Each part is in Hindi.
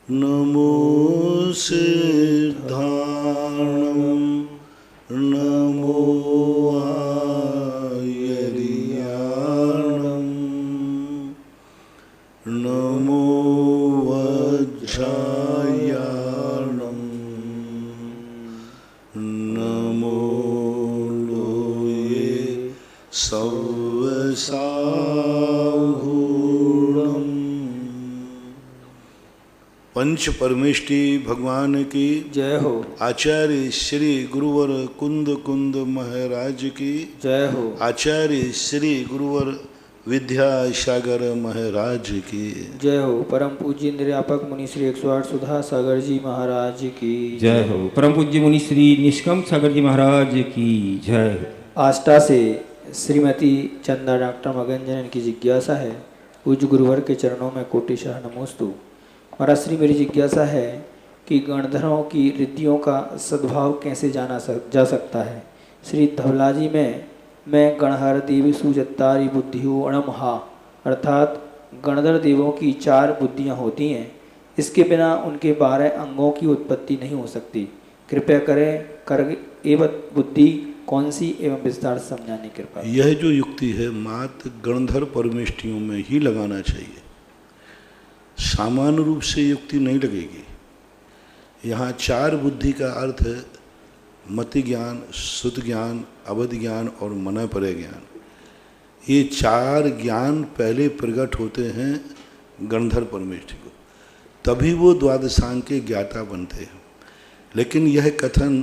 नमो सिद्धाणं नमो आयर्याणं नमो वज्रायाणं नमो लोये सव्यसाहूणम्। पंच परमेष्टि भगवान की जय हो। आचार्य श्री गुरुवर कुंद कुंद महाराज की जय हो। आचार्य श्री गुरुवर विद्यासागर महाराज की जय हो। परम पूज्य निर्यापक मुनि श्री 108 सुधा सागर जी महाराज की जय हो। परम पूज्य मुनि श्री निष्कम सागर जी महाराज की जय हो। आष्टा से श्रीमती चंदा डॉक्टर मगन जैन की जिज्ञासा है, पूज्य गुरुवर के चरणों में कोटिशः नमोस्तु। महाराज श्री, मेरी जिज्ञासा है कि गणधरों की रिद्धियों का सद्भाव कैसे जाना जा सकता है। श्री धवलाजी में मैं गणहर देवी सुजत्तारी बुद्धियो अणमहा, अर्थात गणधर देवों की 4 बुद्धियाँ होती हैं, इसके बिना उनके 12 अंगों की उत्पत्ति नहीं हो सकती। कृपया करें कर एवं बुद्धि कौन सी एवं विस्तार से समझाने कृपा। यह जो युक्ति है मात्र गणधर परमेष्टियों में ही लगाना चाहिए, सामान्य रूप से युक्ति नहीं लगेगी। यहाँ 4 बुद्धि का अर्थ है मति ज्ञान, श्रुत ज्ञान, अवध ज्ञान और मनःपरय ज्ञान। ये 4 ज्ञान पहले प्रकट होते हैं गणधर परमेष्टि को, तभी वो द्वादशांग के ज्ञाता बनते हैं। लेकिन यह कथन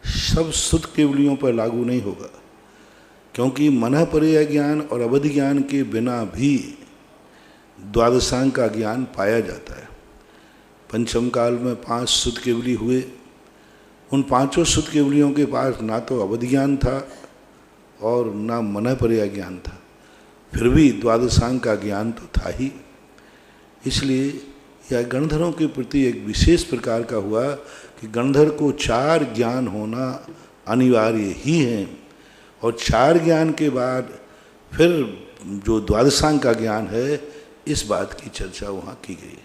सब श्रुत केवलियों पर लागू नहीं होगा, क्योंकि मनःपरय ज्ञान और अवध ज्ञान के बिना भी द्वादशांग का ज्ञान पाया जाता है। पंचम काल में 5 शुद्ध केवली हुए, उन 5 शुद्ध केवलियों के पास ना तो अवध ज्ञान था और ना मनःपरय ज्ञान था, फिर भी द्वादशांग का ज्ञान तो था ही। इसलिए यह गणधरों के प्रति एक विशेष प्रकार का हुआ कि गणधर को 4 ज्ञान होना अनिवार्य ही है, और 4 ज्ञान के बाद फिर जो द्वादशांग का ज्ञान है, इस बात की चर्चा वहाँ की गई।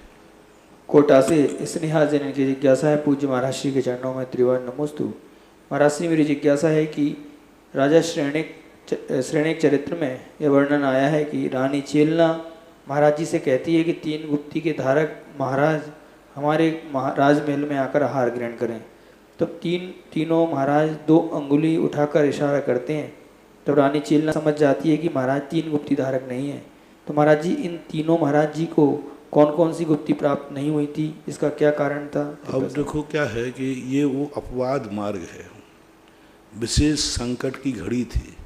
कोटा से स्नेहा जैन की जिज्ञासा है, पूज्य महाराज श्री के चरणों में त्रिवार नमोस्तु। महाराज श्री, मेरी जिज्ञासा है कि राजा श्रेणिक चरित्र में यह वर्णन आया है कि रानी चेलना महाराज जी से कहती है कि 3 गुप्ती के धारक महाराज हमारे राजमहल में आकर आहार ग्रहण करें। तब तीनों महाराज 2 अंगुली उठाकर इशारा करते हैं। तब रानी चेलना समझ जाती है कि महाराज 3 गुप्ती धारक नहीं है। तो महाराज जी, इन तीनों महाराज जी को कौन कौन सी गुप्ती प्राप्त नहीं हुई थी, इसका क्या कारण था? अब देखो क्या है कि ये वो अपवाद मार्ग है, विशेष संकट की घड़ी थी।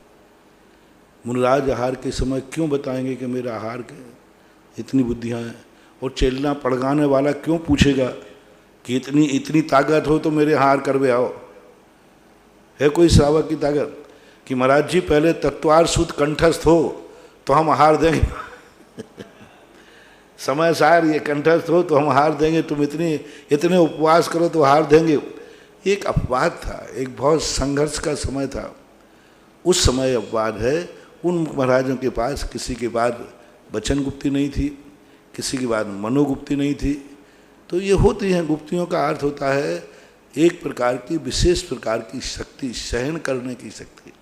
मुनराज आहार के समय क्यों बताएंगे कि मेरा आहार के इतनी बुद्धियाँ हैं, और चेलना पड़गाने वाला क्यों पूछेगा कि इतनी ताकत हो तो मेरे आहार करवे आओ। है कोई श्रावक की ताकत कि महाराज जी पहले तत्वार शुद्ध कंठस्थ हो तो हम आहार देंगे समय सार ये कंठस्थ हो तो हम आहार देंगे, तुम इतने उपवास करो तो आहार देंगे। एक अपवाद था, एक बहुत संघर्ष का समय था। उस समय अपवाद है। उन महाराजों के पास किसी के बाद वचन गुप्ती नहीं थी, किसी के बाद मनोगुप्ती नहीं थी। तो ये होती हैं गुप्तियों का अर्थ होता है एक प्रकार की विशेष प्रकार की शक्ति, सहन करने की शक्ति।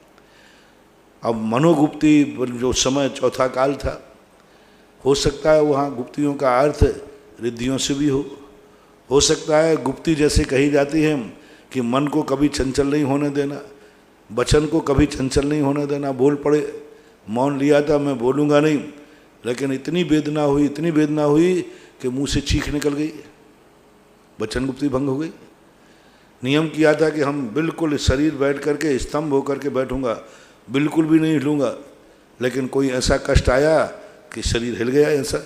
अब मनोगुप्ती जो समय चौथा काल था, हो सकता है वहाँ गुप्तियों का अर्थ रिद्धियों से भी हो सकता है गुप्ती जैसे कही जाती है कि मन को कभी चंचल नहीं होने देना, वचन को कभी चंचल नहीं होने देना। बोल पड़े, मौन लिया था, मैं बोलूँगा नहीं, लेकिन इतनी वेदना हुई कि मुंह से चीख निकल गई, वचन गुप्ती भंग हो गई। नियम किया था कि हम बिल्कुल शरीर बैठ करके स्तंभ होकर के बैठूंगा, बिल्कुल भी नहीं हिलूंगा, लेकिन कोई ऐसा कष्ट आया कि शरीर हिल गया। ऐसा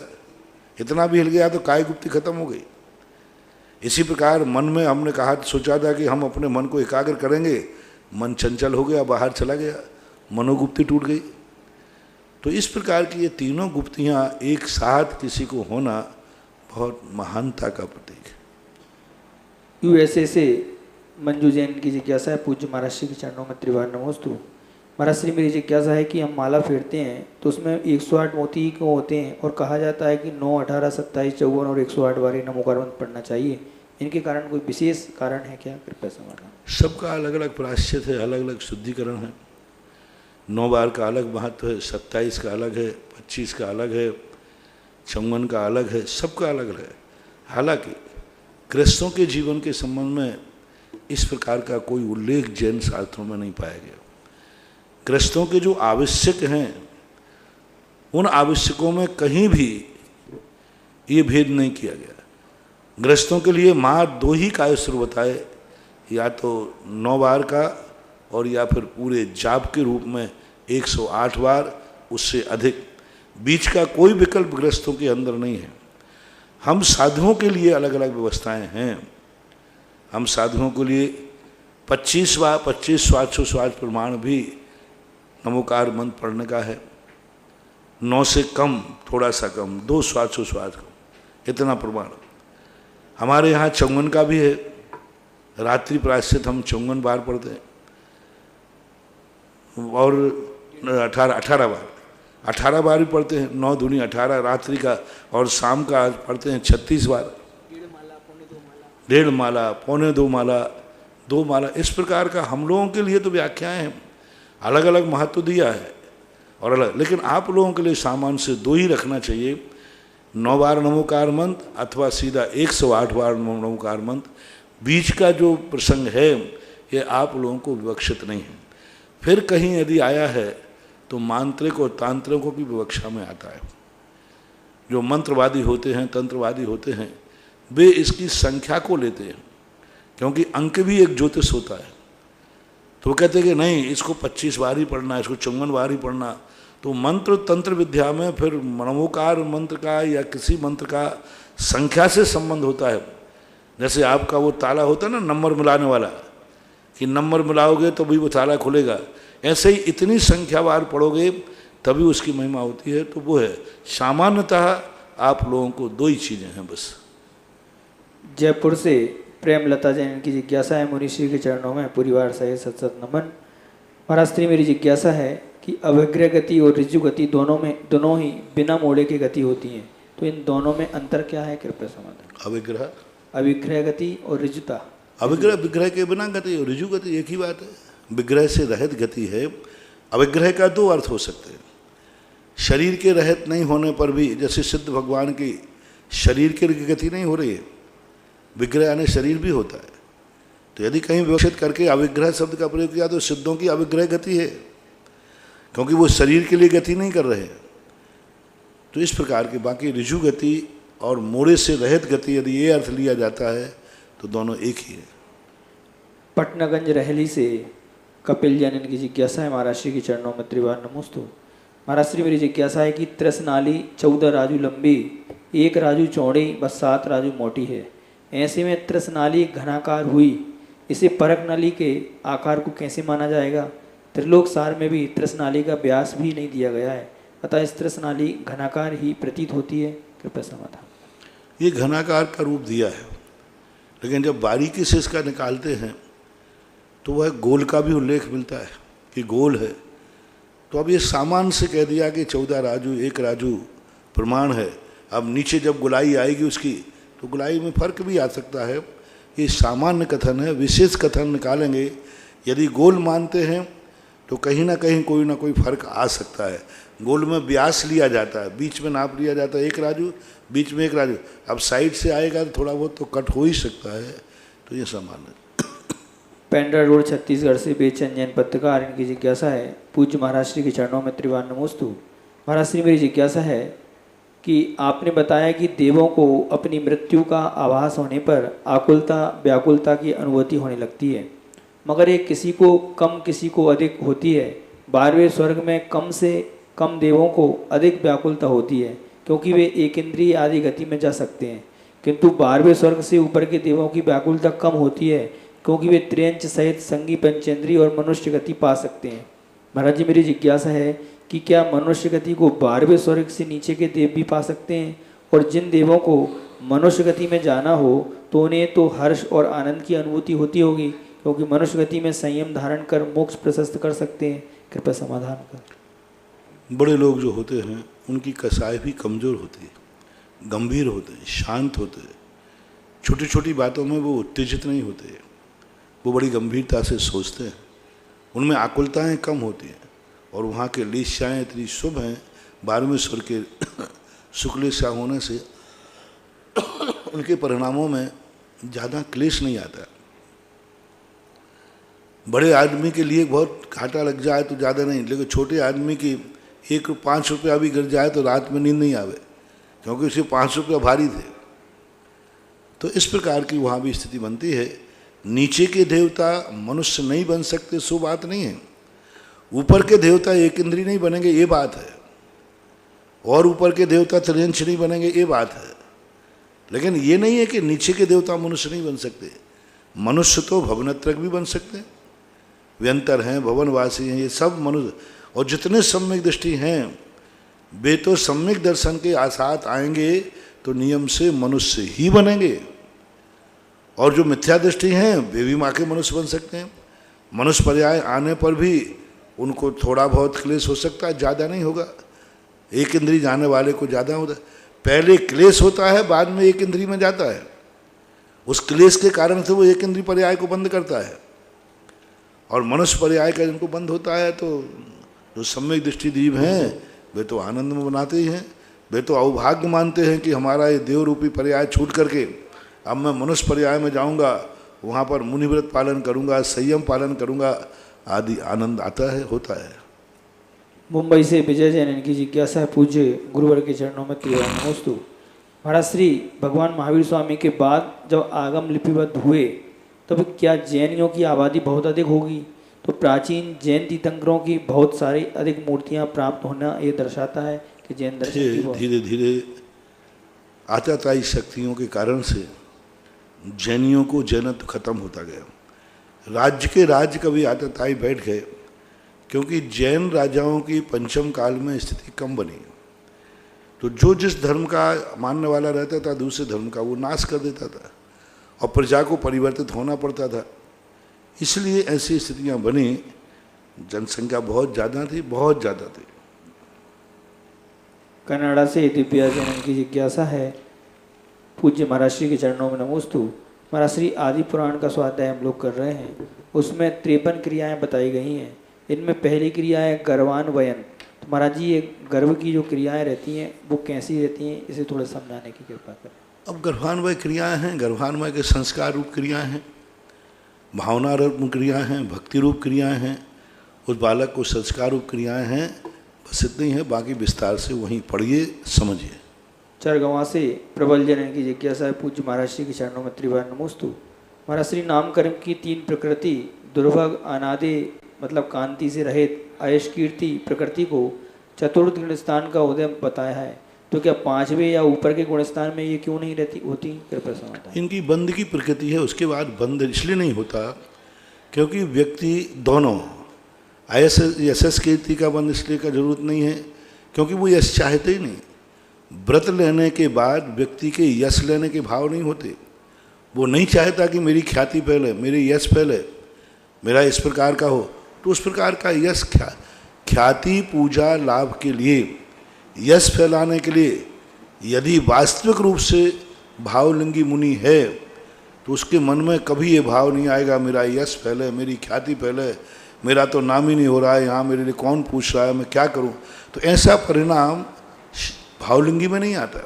इतना भी हिल गया तो काय गुप्ती खत्म हो गई। इसी प्रकार मन में हमने सोचा था कि हम अपने मन को एकाग्र करेंगे, मन चंचल हो गया, बाहर चला गया, मनोगुप्ती टूट गई। तो इस प्रकार की ये तीनों गुप्तियाँ एक साथ किसी को होना बहुत महानता का प्रतीक है। यूएसए से मंजू जैन की जिज्ञासा है, पूज्य महाराज श्री के चरणों में त्रिवार नमोस्तु। महाराज श्री मेरी जिज्ञासा है कि हम माला फेरते हैं तो उसमें 108 मोती क्यों होते हैं और कहा जाता है कि 9, 18, 27, 54 और 108 बार नमोकार मंत्र पढ़ना चाहिए, इनके कारण कोई विशेष कारण है क्या? कृपया समाधान। सबका अलग अलग प्रायश्चित है, अलग अलग शुद्धिकरण है। 9 बार का अलग महत्व है, 27 का अलग है, 25 का अलग है, 54 का अलग है, सबका अलग अलग है। हालांकि गृहस्थों के जीवन के संबंध में इस प्रकार का कोई उल्लेख जैन शास्त्रों में नहीं पाया गया। गृहस्थों के जो आवश्यक हैं उन आवश्यकों में कहीं भी ये भेद नहीं किया गया। गृहस्थों के लिए मात्र 2 ही कायस्त्र बताए, या तो 9 बार का और या फिर पूरे जाप के रूप में 108 बार, उससे अधिक बीच का कोई विकल्प गृहस्थों के अंदर नहीं है। हम साधुओं के लिए अलग अलग व्यवस्थाएं हैं। हम साधुओं के लिए 25 बार 25 श्वासोश्वास प्रमाण भी नमोकार मंत्र पढ़ने का है। 9 से कम, थोड़ा सा कम, 2 श्वासोश्वास कम, इतना प्रमाण। हमारे यहाँ 54 का भी है। रात्रि प्रायश्चित हम 54 बार पढ़ते हैं और 18 बार भी पढ़ते हैं। 9 दूनी 18 रात्रि का, और शाम का पढ़ते हैं 36 बार। 1.5 माला, 1.25 माला, 2 माला, इस प्रकार का हम लोगों के लिए तो व्याख्याएं हैं, अलग अलग महत्व दिया है और अलग। लेकिन आप लोगों के लिए सामान्य से 2 ही रखना चाहिए, 9 बार नमोकार मंत्र अथवा सीधा 108 बार नमोकार मंत्र। बीच का जो प्रसंग है ये आप लोगों को विवक्षित नहीं है। फिर कहीं यदि आया है तो मांत्रिक और तांत्रिकों की विवक्षा में आता है। जो मंत्रवादी होते हैं, तंत्रवादी होते हैं, वे इसकी संख्या को लेते हैं, क्योंकि अंक भी एक ज्योतिष होता है। तो वो कहते हैं कि नहीं, इसको 25 बार ही पढ़ना, इसको 54 बार ही पढ़ना। तो मंत्र तंत्र विद्या में फिर नमोकार मंत्र का या किसी मंत्र का संख्या से संबंध होता है। जैसे आपका वो ताला होता है ना, नंबर मिलाने वाला, कि नंबर मिलाओगे तो भी वो ताला खुलेगा। ऐसे ही इतनी संख्यावार पढ़ोगे तभी उसकी महिमा होती है। तो वो है, सामान्यतः आप लोगों को 2 ही चीज़ें हैं बस। जयपुर से प्रेमलता जैन की जिज्ञासा है, मुनिश्री के चरणों में परिवार सहित सत सत नमन। महाराज श्री मेरी जिज्ञासा है कि अभिग्रह गति और ऋजु गति दोनों ही बिना मोड़े की गति होती हैं, तो इन दोनों में अंतर क्या है? कृपया समाधान। अभिग्रह गति और ऋजुता। विग्रह के बिना गति और ऋजु गति एक ही बात है। विग्रह से रहित गति है। अविग्रह का 2 अर्थ हो सकते हैं। शरीर के रहित नहीं होने पर भी, जैसे सिद्ध भगवान की शरीर की गति नहीं हो रही है, विग्रह यानी शरीर भी होता है। तो यदि कहीं विवक्षित करके अविग्रह शब्द का प्रयोग किया तो सिद्धों की अविग्रह गति है, क्योंकि वो शरीर के लिए गति नहीं कर रहे हैं। तो इस प्रकार के बाकी ऋजु गति और मोड़े से रहित गति, यदि ये अर्थ लिया जाता है तो दोनों एक ही है। पटनागंज रहली से कपिल जैन की जिज्ञासा है, महाराज श्री के चरणों में त्रिवार नमोस्तु। महाराज श्री मेरी जिज्ञासा है कि त्रस नाली 14 राजू लंबी, 1 राजू चौड़ी व 7 राजू मोटी है। ऐसे में त्रस नाली घनाकार हुई, इसे परक नाली के आकार को कैसे माना जाएगा? त्रिलोक सार में भी त्रस नाली का व्यास भी नहीं दिया गया है, अतः इस त्रस नाली घनाकार ही प्रतीत होती है। कृपया समाधान। ये घनाकार का रूप दिया है, लेकिन जब बारीकी से इसका निकालते हैं तो वह गोल का भी उल्लेख मिलता है कि गोल है। तो अब ये सामान्य से कह दिया कि 14 राजू 1 राजू प्रमाण है। अब नीचे जब गुलाई आएगी उसकी, तो गुलाई में फर्क भी आ सकता है। ये सामान्य कथन है, विशेष कथन निकालेंगे। यदि गोल मानते हैं तो कहीं ना कहीं कोई ना कोई फर्क आ सकता है। गोल में व्यास लिया जाता है, बीच में नाप लिया जाता है 1 राजू, बीच में 1 राजू। अब साइड से आएगा तो थोड़ा बहुत तो कट हो ही सकता है। तो ये सामान्य। पेंड्रा रोड छत्तीसगढ़ से बेचैन जैन पत्रकार, इनकी जिज्ञासा है, पूज्य महाराज श्री के चरणों में त्रिवार नमोस्तु। महाराज श्री मेरी जिज्ञासा है कि आपने बताया कि देवों को अपनी मृत्यु का आभास होने पर आकुलता व्याकुलता की अनुभूति होने लगती है, मगर ये किसी को कम किसी को अधिक होती है। 12वें स्वर्ग में कम से कम देवों को अधिक व्याकुलता होती है, क्योंकि वे एक इंद्रिय आदि गति में जा सकते हैं, किंतु 12वें स्वर्ग से ऊपर के देवों की व्याकुलता कम होती है, क्योंकि वे त्रियंच सहित संगी पंचेंद्रिय और मनुष्य गति पा सकते हैं। महाराज जी मेरी जिज्ञासा है कि क्या मनुष्य गति को 12वें स्वर्ग से नीचे के देव भी पा सकते हैं? और जिन देवों को मनुष्य गति में जाना हो तो उन्हें तो हर्ष और आनंद की अनुभूति होती होगी, क्योंकि मनुष्य गति में संयम धारण कर मोक्ष प्रशस्त कर सकते हैं। कृपया समाधान कर। बड़े लोग जो होते हैं उनकी कसाई भी कमज़ोर होती है, गंभीर होते हैं, शांत होते हैं, छोटी छोटी बातों में वो उत्तेजित नहीं होते, वो बड़ी गंभीरता से सोचते हैं, उनमें आकुलताएं कम होती हैं। और वहाँ के लीशाएँ इतनी शुभ हैं, 12वें स्वर के शुक्लेशा होने से उनके परिणामों में ज़्यादा क्लेश नहीं आता। बड़े आदमी के लिए बहुत घाटा लग जाए तो ज़्यादा नहीं, लेकिन छोटे आदमी की 5 रुपया भी गिर जाए तो रात में नींद नहीं आवे, क्योंकि उसे 5 रुपया भारी थे। तो इस प्रकार की वहाँ भी स्थिति बनती है। नीचे के देवता मनुष्य नहीं बन सकते सो बात नहीं है, ऊपर के देवता एक इंद्री नहीं बनेंगे ये बात है, और ऊपर के देवता त्रियंश नहीं बनेंगे ये बात है। लेकिन ये नहीं है कि नीचे के देवता मनुष्य नहीं बन सकते। मनुष्य तो भवनत्रक भी बन सकते हैं, व्यंतर हैं, भवनवासी हैं, ये सब मनुष्य। और जितने सम्यक दृष्टि हैं वे तो सम्यक दर्शन के आसात आएंगे तो नियम से मनुष्य ही बनेंगे, और जो मिथ्या दृष्टि हैं वे भी माँ के मनुष्य बन सकते हैं। मनुष्य पर्याय आने पर भी उनको थोड़ा बहुत क्लेश हो सकता है, ज़्यादा नहीं होगा। एक इंद्री जाने वाले को ज़्यादा होता है, पहले क्लेश होता है बाद में एक इंद्री में जाता है, उस क्लेश के कारण से वो एक इंद्री पर्याय को बंद करता है। और मनुष्य पर्याय का जिनको बंद होता है तो जो सम्यक दृष्टि दीप हैं वे तो आनंद में बनाते ही हैं, वे तो अवभाग्य मानते हैं कि हमारा ये देव रूपी पर्याय छूट करके अब मैं मनुष्य पर्याय में जाऊंगा, वहाँ पर मुनिव्रत पालन करूंगा, संयम पालन करूंगा, आदि आनंद आता है, होता है। मुंबई से विजय जैन, इनकी जिज्ञासा है, पूज्य गुरुवर के चरणों में त्रिवार नमोस्तु। महाराज श्री भगवान महावीर स्वामी के बाद जब आगम लिपिबद्ध हुए तब क्या जैनियों की आबादी बहुत अधिक होगी? तो प्राचीन जैन तीर्थंकरों की बहुत सारी अधिक मूर्तियां प्राप्त होना ये दर्शाता है कि जैन दर्शन धीरे धीरे आताताई शक्तियों के कारण से जैनियों को जैनत्व खत्म होता गया। राज्य के राज्य कभी आताताई बैठ गए, क्योंकि जैन राजाओं की पंचम काल में स्थिति कम बनी, तो जो जिस धर्म का मानने वाला रहता था दूसरे धर्म का वो नाश कर देता था और प्रजा को परिवर्तित होना पड़ता था। इसलिए ऐसी स्थितियां बनी, जनसंख्या बहुत ज़्यादा थी, बहुत ज़्यादा थी। कनाडा से दिव्या जैन की जिज्ञासा है, पूज्य महाराज श्री के चरणों में नमोस्तु। महाराज श्री आदि पुराण का स्वाध्याय हम लोग कर रहे हैं, उसमें 53 क्रियाएं बताई गई हैं। इनमें पहली क्रिया है गर्भान्वयन। तो महाराज जी ये गर्भ की जो क्रियाएं रहती हैं वो कैसी रहती हैं, इसे थोड़ा समझाने की कृपा करें। अब गर्भान्वय क्रियाएं हैं, गर्भान्वय के संस्कार रूप क्रियाएं हैं, भावना रूप क्रियाएं हैं, भक्ति रूप क्रियाएं हैं, उस बालक को संस्कार रूप क्रियाएं हैं। बस इतनी है, बाकी विस्तार से वहीं पढ़िए, समझिए। चरगवां से प्रबल जैन की जिज्ञासा है, पूज्य महाराज श्री के चरणों में त्रिवार नमोस्तु। महाराज श्री नामकर्म की 3 प्रकृति दुर्भग अनादि मतलब कांति से रहित आयश कीर्ति प्रकृति को चतुर्थ गुणस्थान का उदय बताया है, तो क्या 5वें या ऊपर के गुणस्थान में ये क्यों नहीं रहती होती? कृपया समझाएं। इनकी बंद की प्रकृति है, उसके बाद बंद इसलिए नहीं होता क्योंकि व्यक्ति दोनों यशस कीर्ति का बंद इसलिए का जरूरत नहीं है क्योंकि वो यश चाहते ही नहीं। व्रत लेने के बाद व्यक्ति के यश लेने के भाव नहीं होते, वो नहीं चाहता कि मेरी ख्याति फैले, मेरी यश फैले, मेरा इस प्रकार का हो। तो उस प्रकार का यश ख्याति पूजा लाभ के लिए, यश फैलाने के लिए यदि वास्तविक रूप से भावलिंगी मुनि है तो उसके मन में कभी ये भाव नहीं आएगा मेरा यश फैले, मेरी ख्याति फैले, मेरा तो नाम ही नहीं हो रहा है, यहाँ मेरे लिए कौन पूछ रहा है, मैं क्या करूँ। तो ऐसा परिणाम भावलिंगी में नहीं आता,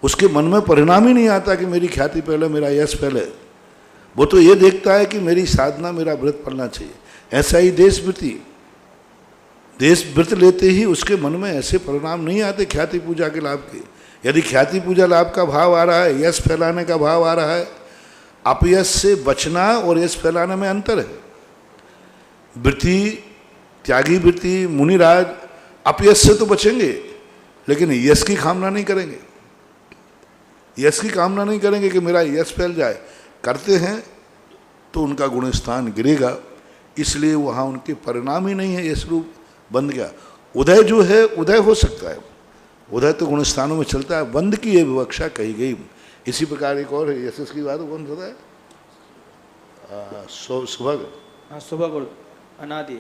उसके मन में परिणाम ही नहीं आता कि मेरी ख्याति फैले, मेरा यश फैले। वो तो ये देखता है कि मेरी साधना, मेरा व्रत पढ़ना चाहिए। ऐसा ही देशवृत्ति, देश व्रत लेते ही उसके मन में ऐसे परिणाम नहीं आते ख्याति पूजा के लाभ के। यदि ख्याति पूजा लाभ का भाव आ रहा है, यश फैलाने का भाव आ रहा है, अपयश से बचना और यश फैलाने में अंतर है। वृत्ति, त्यागी वृत्ति, मुनिराज अपयश से तो बचेंगे लेकिन यश की कामना नहीं करेंगे, यश की कामना नहीं करेंगे कि मेरा यश फैल जाए। करते हैं तो उनका गुणस्थान गिरेगा, इसलिए वहाँ उनके परिणाम ही नहीं है, यश रूप बंद गया। उदय जो है उदय हो सकता है, उदय तो गुणस्थानों में चलता है, बंद की ये विवक्षा कही गई। इसी प्रकार एक और है, यशस की बात कौन होता है, सुभग। हाँ, सुभग और अनादि।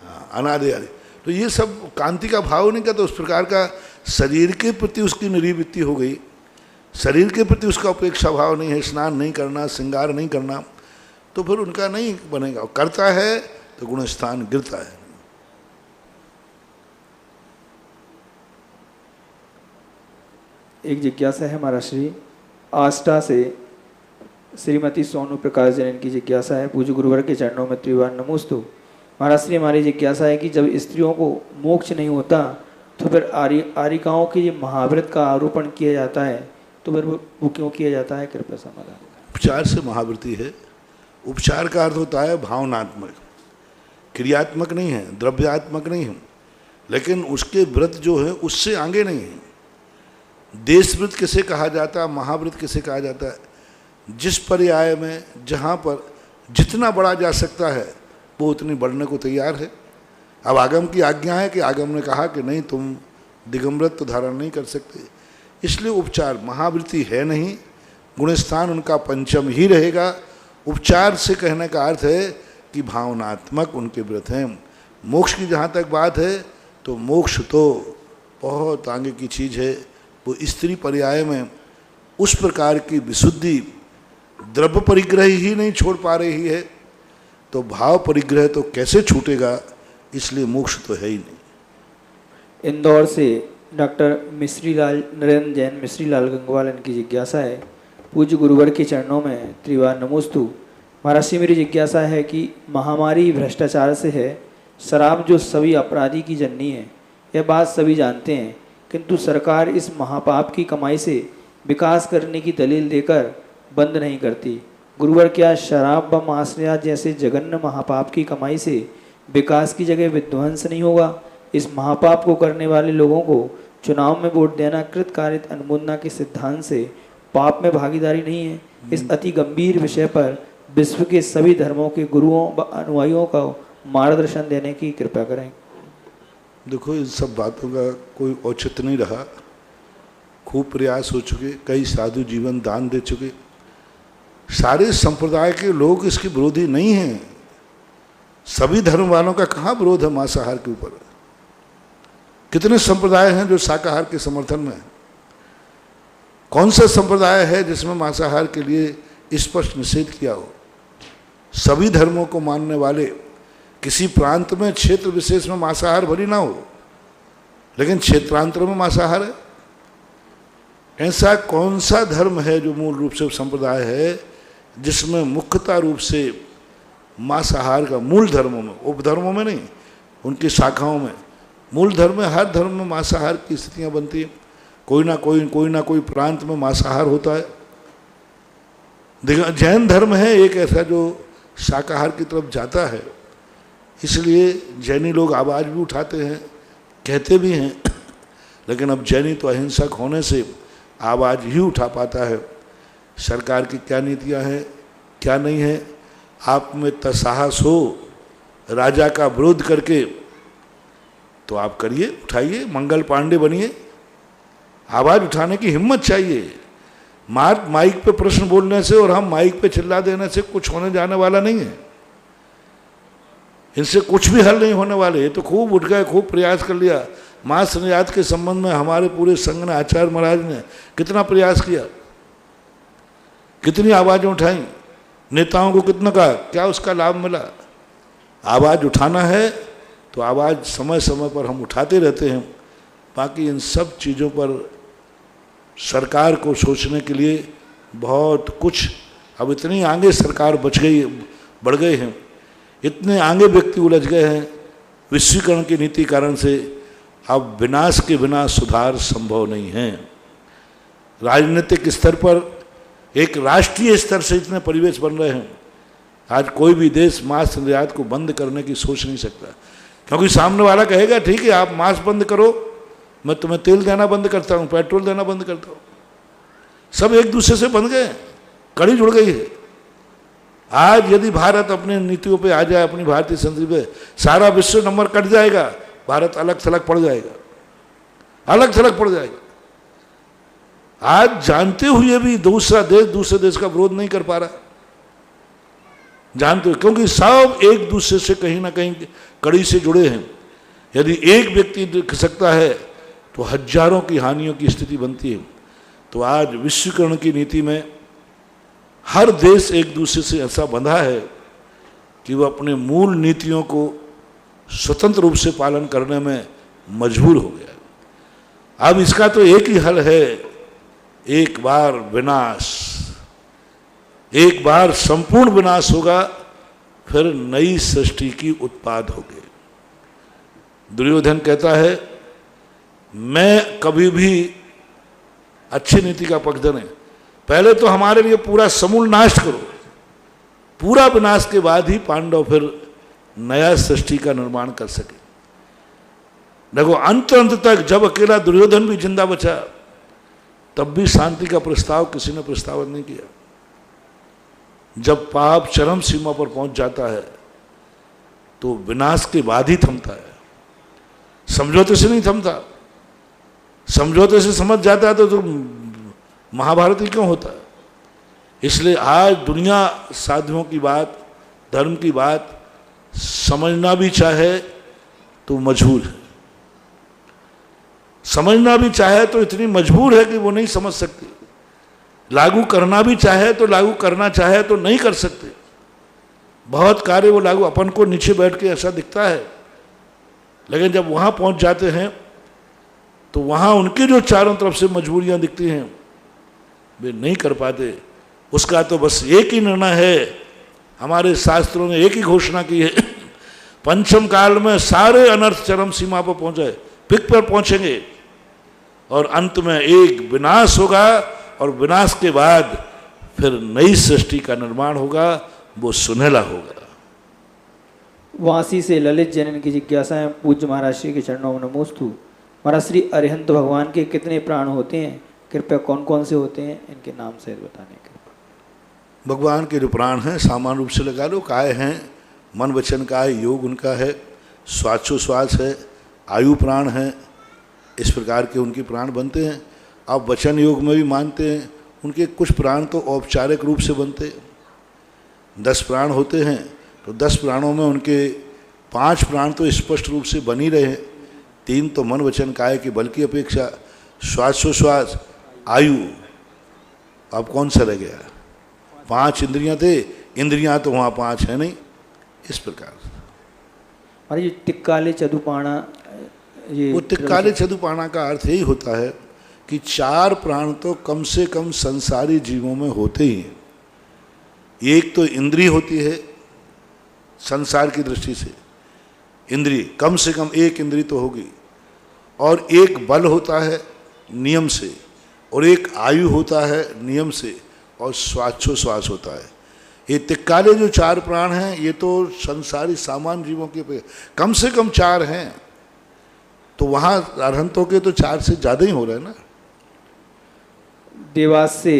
हाँ, अनादि आदि। तो ये सब कांति का भाव नहीं कहते, उस प्रकार का शरीर के प्रति उसकी निरीवृत्ति हो गई, शरीर के प्रति उसका उपेक्षा भाव नहीं है, स्नान नहीं करना, श्रृंगार नहीं करना, तो फिर उनका नहीं बनेगा। करता है तो गुण स्थान गिरता है। एक जिज्ञासा है महाराज श्री आष्टा से श्रीमती सोनू प्रकाश जैन, इनकी जिज्ञासा है, पूज्य गुरुवर के चरणों में त्रिवार नमोस्तु। महाराज श्री हमारी जिज्ञासा है कि जब स्त्रियों को मोक्ष नहीं होता तो फिर आरिकाओं के ये महाव्रत का आरोपण किया जाता है, तो फिर वो क्यों किया जाता है, कृपया समाधान। उपचार से महावृत्ति है। उपचार का अर्थ होता है भावनात्मक, क्रियात्मक नहीं है, द्रव्यात्मक नहीं है, लेकिन उसके व्रत जो है उससे आगे नहीं है। देश व्रत किसे कहा जाता है, महाव्रत किसे कहा जाता है, जिस पर्याय में जहाँ पर जितना बढ़ा जा सकता है वो उतनी बढ़ने को तैयार है। अब आगम की आज्ञा है कि आगम ने कहा कि नहीं तुम दिगंबरत तो धारण नहीं कर सकते, इसलिए उपचार महावृत्ति है नहीं, गुणस्थान उनका पंचम ही रहेगा। उपचार से कहने का अर्थ है कि भावनात्मक उनके व्रत हैं। मोक्ष की जहाँ तक बात है तो मोक्ष तो बहुत आगे की चीज़ है। वो स्त्री पर्याय में उस प्रकार की विशुद्धि द्रव्य परिग्रह ही नहीं छोड़ पा रही है, तो भाव परिग्रह तो कैसे छूटेगा, इसलिए मोक्ष तो है ही नहीं। इंदौर से डॉक्टर मिश्री लाल नरेंद्र जैन मिश्री लाल गंगवाल, इनकी जिज्ञासा है, पूज्य गुरुवर के चरणों में त्रिवार नमोस्तु। महाराज जी मेरी जिज्ञासा है कि महामारी भ्रष्टाचार से है, शराब जो सभी अपराधी की जननी है, यह बात सभी जानते हैं, किंतु सरकार इस महापाप की कमाई से विकास करने की दलील देकर बंद नहीं करती। गुरुवर क्या शराब व मांसया जैसे जघन्य महापाप की कमाई से विकास की जगह विध्वंस नहीं होगा? इस महापाप को करने वाले लोगों को चुनाव में वोट देना कृतकारित अनुमोदना के सिद्धांत से पाप में भागीदारी नहीं है? इस अति गंभीर विषय पर विश्व के सभी धर्मों के गुरुओं व अनुयायियों का मार्गदर्शन देने की कृपा करें। देखो, इन सब बातों का कोई औचित्य नहीं रहा। खूब प्रयास हो चुके, कई साधु जीवन दान दे चुके, सारे संप्रदाय के लोग इसके विरोधी नहीं हैं। सभी धर्म वालों का कहाँ विरोध है मांसाहार के ऊपर? कितने संप्रदाय हैं जो शाकाहार के समर्थन में हैं? कौन सा संप्रदाय है जिसमें मांसाहार के लिए स्पष्ट निषेध किया हो? सभी धर्मों को मानने वाले, किसी प्रांत में क्षेत्र विशेष में मांसाहार भली ना हो, लेकिन क्षेत्रांतर में मांसाहार है। ऐसा कौन सा धर्म है जो मूल रूप से संप्रदाय है जिसमें मुख्यता रूप से मांसाहार का, मूल धर्मों में, उपधर्मों में नहीं, उनकी शाखाओं में, मूल धर्म में, हर धर्म में मांसाहार की स्थितियाँ बनती हैं। कोई ना कोई प्रांत में मांसाहार होता है। जैन धर्म है एक ऐसा जो शाकाहार की तरफ जाता है, इसलिए जैनी लोग आवाज़ भी उठाते हैं, कहते भी हैं, लेकिन अब जैनी तो अहिंसक होने से आवाज़ ही उठा पाता है। सरकार की क्या नीतियां हैं, क्या नहीं है, आप में तसाहस हो राजा का विरोध करके तो आप करिए, उठाइए, मंगल पांडे बनिए। आवाज़ उठाने की हिम्मत चाहिए। माइक पे प्रश्न बोलने से और हम माइक पे चिल्ला देने से कुछ होने जाने वाला नहीं है। इनसे कुछ भी हल नहीं होने वाले। ये तो खूब उठ गए, खूब प्रयास कर लिया। मांस निर्यात के संबंध में हमारे पूरे संघ ने, आचार्य महाराज ने कितना प्रयास किया, कितनी आवाज़ें उठाई, नेताओं को कितना कहा, क्या उसका लाभ मिला? आवाज़ उठाना है तो आवाज़ समय समय पर हम उठाते रहते हैं। बाकी इन सब चीज़ों पर सरकार को सोचने के लिए बहुत कुछ, अब इतनी आगे सरकार बढ़ गए हैं, इतने आगे व्यक्ति उलझ गए हैं विश्वीकरण की नीति कारण से। अब विनाश के बिना सुधार संभव नहीं है। राजनीतिक स्तर पर, एक राष्ट्रीय स्तर से इतने परिवेश बन रहे हैं, आज कोई भी देश मांस निर्यात को बंद करने की सोच नहीं सकता, क्योंकि सामने वाला कहेगा ठीक है आप मांस बंद करो, मैं तुम्हें तेल देना बंद करता हूँ, पेट्रोल देना बंद करता हूँ। सब एक दूसरे से बन गए, कड़ी जुड़ गई है। आज यदि भारत अपनी नीतियों पे आ जाए, अपनी भारतीय संस्कृति पे, सारा विश्व नंबर कट जाएगा, भारत अलग थलग पड़ जाएगा, अलग थलग पड़ जाएगा। आज जानते हुए भी दूसरे देश का विरोध नहीं कर पा रहा। जानते हो, क्योंकि सब एक दूसरे से कहीं ना कहीं कड़ी से जुड़े हैं। यदि एक व्यक्ति खिसकता है तो हजारों की हानियों की स्थिति बनती है। तो आज विश्वीकरण की नीति में हर देश एक दूसरे से ऐसा बंधा है कि वह अपने मूल नीतियों को स्वतंत्र रूप से पालन करने में मजबूर हो गया। अब इसका तो एक ही हल है, एक बार विनाश, एक बार संपूर्ण विनाश होगा, फिर नई सृष्टि की उत्पाद होगी। दुर्योधन कहता है मैं कभी भी अच्छी नीति का पक्षधर नहीं, पहले तो हमारे लिए पूरा समूल नाश करो, पूरा विनाश के बाद ही पांडव फिर नया सृष्टि का निर्माण कर सके। देखो अंत तक जब अकेला दुर्योधन भी जिंदा बचा तब भी शांति का प्रस्ताव किसी ने प्रस्तावित नहीं किया। जब पाप चरम सीमा पर पहुंच जाता है तो विनाश के बाद ही थमता है, समझौते से नहीं थमता। समझौते से समझ जाता है तो महाभारत ही क्यों होता है। इसलिए आज दुनिया साधुओं की बात, धर्म की बात समझना भी चाहे तो मजबूर है, समझना भी चाहे तो इतनी मजबूर है कि वो नहीं समझ सकती, लागू करना भी चाहे तो लागू करना चाहे तो नहीं कर सकते। बहुत कार्य वो लागू, अपन को नीचे बैठ के ऐसा दिखता है, लेकिन जब वहाँ पहुँच जाते हैं तो वहाँ उनकी जो चारों तरफ से मजबूरियाँ दिखती हैं वे नहीं कर पाते। उसका तो बस एक ही निर्णय है, हमारे शास्त्रों ने एक ही घोषणा की है, पंचम काल में सारे अनर्थ चरम सीमा पर पहुँचे, पिक पर पहुँचेंगे और अंत में एक विनाश होगा और विनाश के बाद फिर नई सृष्टि का निर्माण होगा, वो सुनहला होगा। वासी से ललित जनन की जिज्ञासा है, पूज्य महाराज श्री के चरणों में नमोस्तु। महाराज श्री अरिहंत भगवान के कितने प्राण होते हैं, कृपया कौन कौन से होते हैं, इनके नाम से बताने के। भगवान के जो प्राण हैं सामान्य रूप से लगा लो, काय हैं, मन वचन काय, योग उनका है, श्वासोश्वास है, आयु प्राण है, इस प्रकार के उनके प्राण बनते हैं। आप वचन योग में भी मानते हैं, उनके कुछ प्राण तो औपचारिक रूप से बनते हैं। 10 प्राण होते हैं तो 10 प्राणों में उनके 5 प्राण तो स्पष्ट रूप से बन ही रहे हैं, 3 तो मन वचन काय के बल की अपेक्षा, श्वासोश्वास, आयु, अब कौन सा रह गया। 5 इंद्रियां थे, इंद्रियां तो वहाँ 5 है नहीं। इस प्रकार और ये तिक्काले चतुपाणा, ये वो तिक्काले चतुपाणा का अर्थ यही होता है कि 4 प्राण तो कम से कम संसारी जीवों में होते ही हैं। एक तो इंद्री होती है, संसार की दृष्टि से इंद्री कम से कम एक इंद्री तो होगी, और एक बल होता है नियम से, और एक आयु होता है नियम से, और श्वासोश्वास होता है। ये तिक्काले जो 4 प्राण हैं ये तो संसारी सामान्य जीवों के कम से कम 4 हैं, तो वहाँ अरहंतों के तो 4 से ज़्यादा ही हो रहे हैं ना। देवास से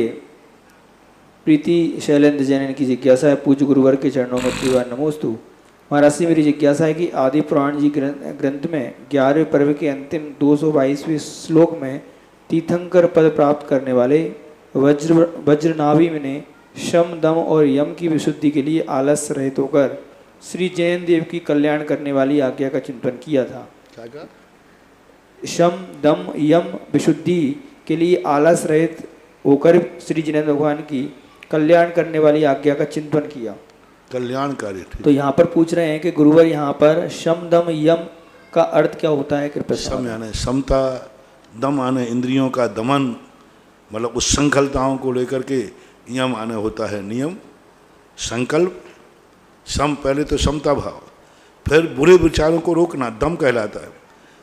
प्रीति शैलेंद्र जैन की जिज्ञासा है, पूज्य गुरुवर के चरणों में त्रिवार नमोस्तु। महाराज से मेरी जिज्ञासा है कि आदि पुराण जी ग्रंथ में 11वें पर्व के अंतिम 222वें श्लोक में तीर्थंकर पद प्राप्त करने वाले वज्रनाभि ने शम दम और यम की विशुद्धि के लिए आलस रहित होकर श्री जैन देव की कल्याण करने वाली आज्ञा का चिंतन किया था। क्या? शम दम यम विशुद्धि के लिए आलस रहित होकर श्री जिनेन्द्र भगवान की कल्याण करने वाली आज्ञा का चिंतन किया, कल्याणकारी। तो यहाँ पर पूछ रहे हैं कि गुरुवर यहाँ पर शम दम यम का अर्थ क्या होता है, कृपया। सम यानी समता, दम आने इंद्रियों का दमन, मतलब उस संकल्पताओं को लेकर के, यम आने होता है नियम, संकल्प। सम पहले तो समता भाव, फिर बुरे विचारों को रोकना दम कहलाता है।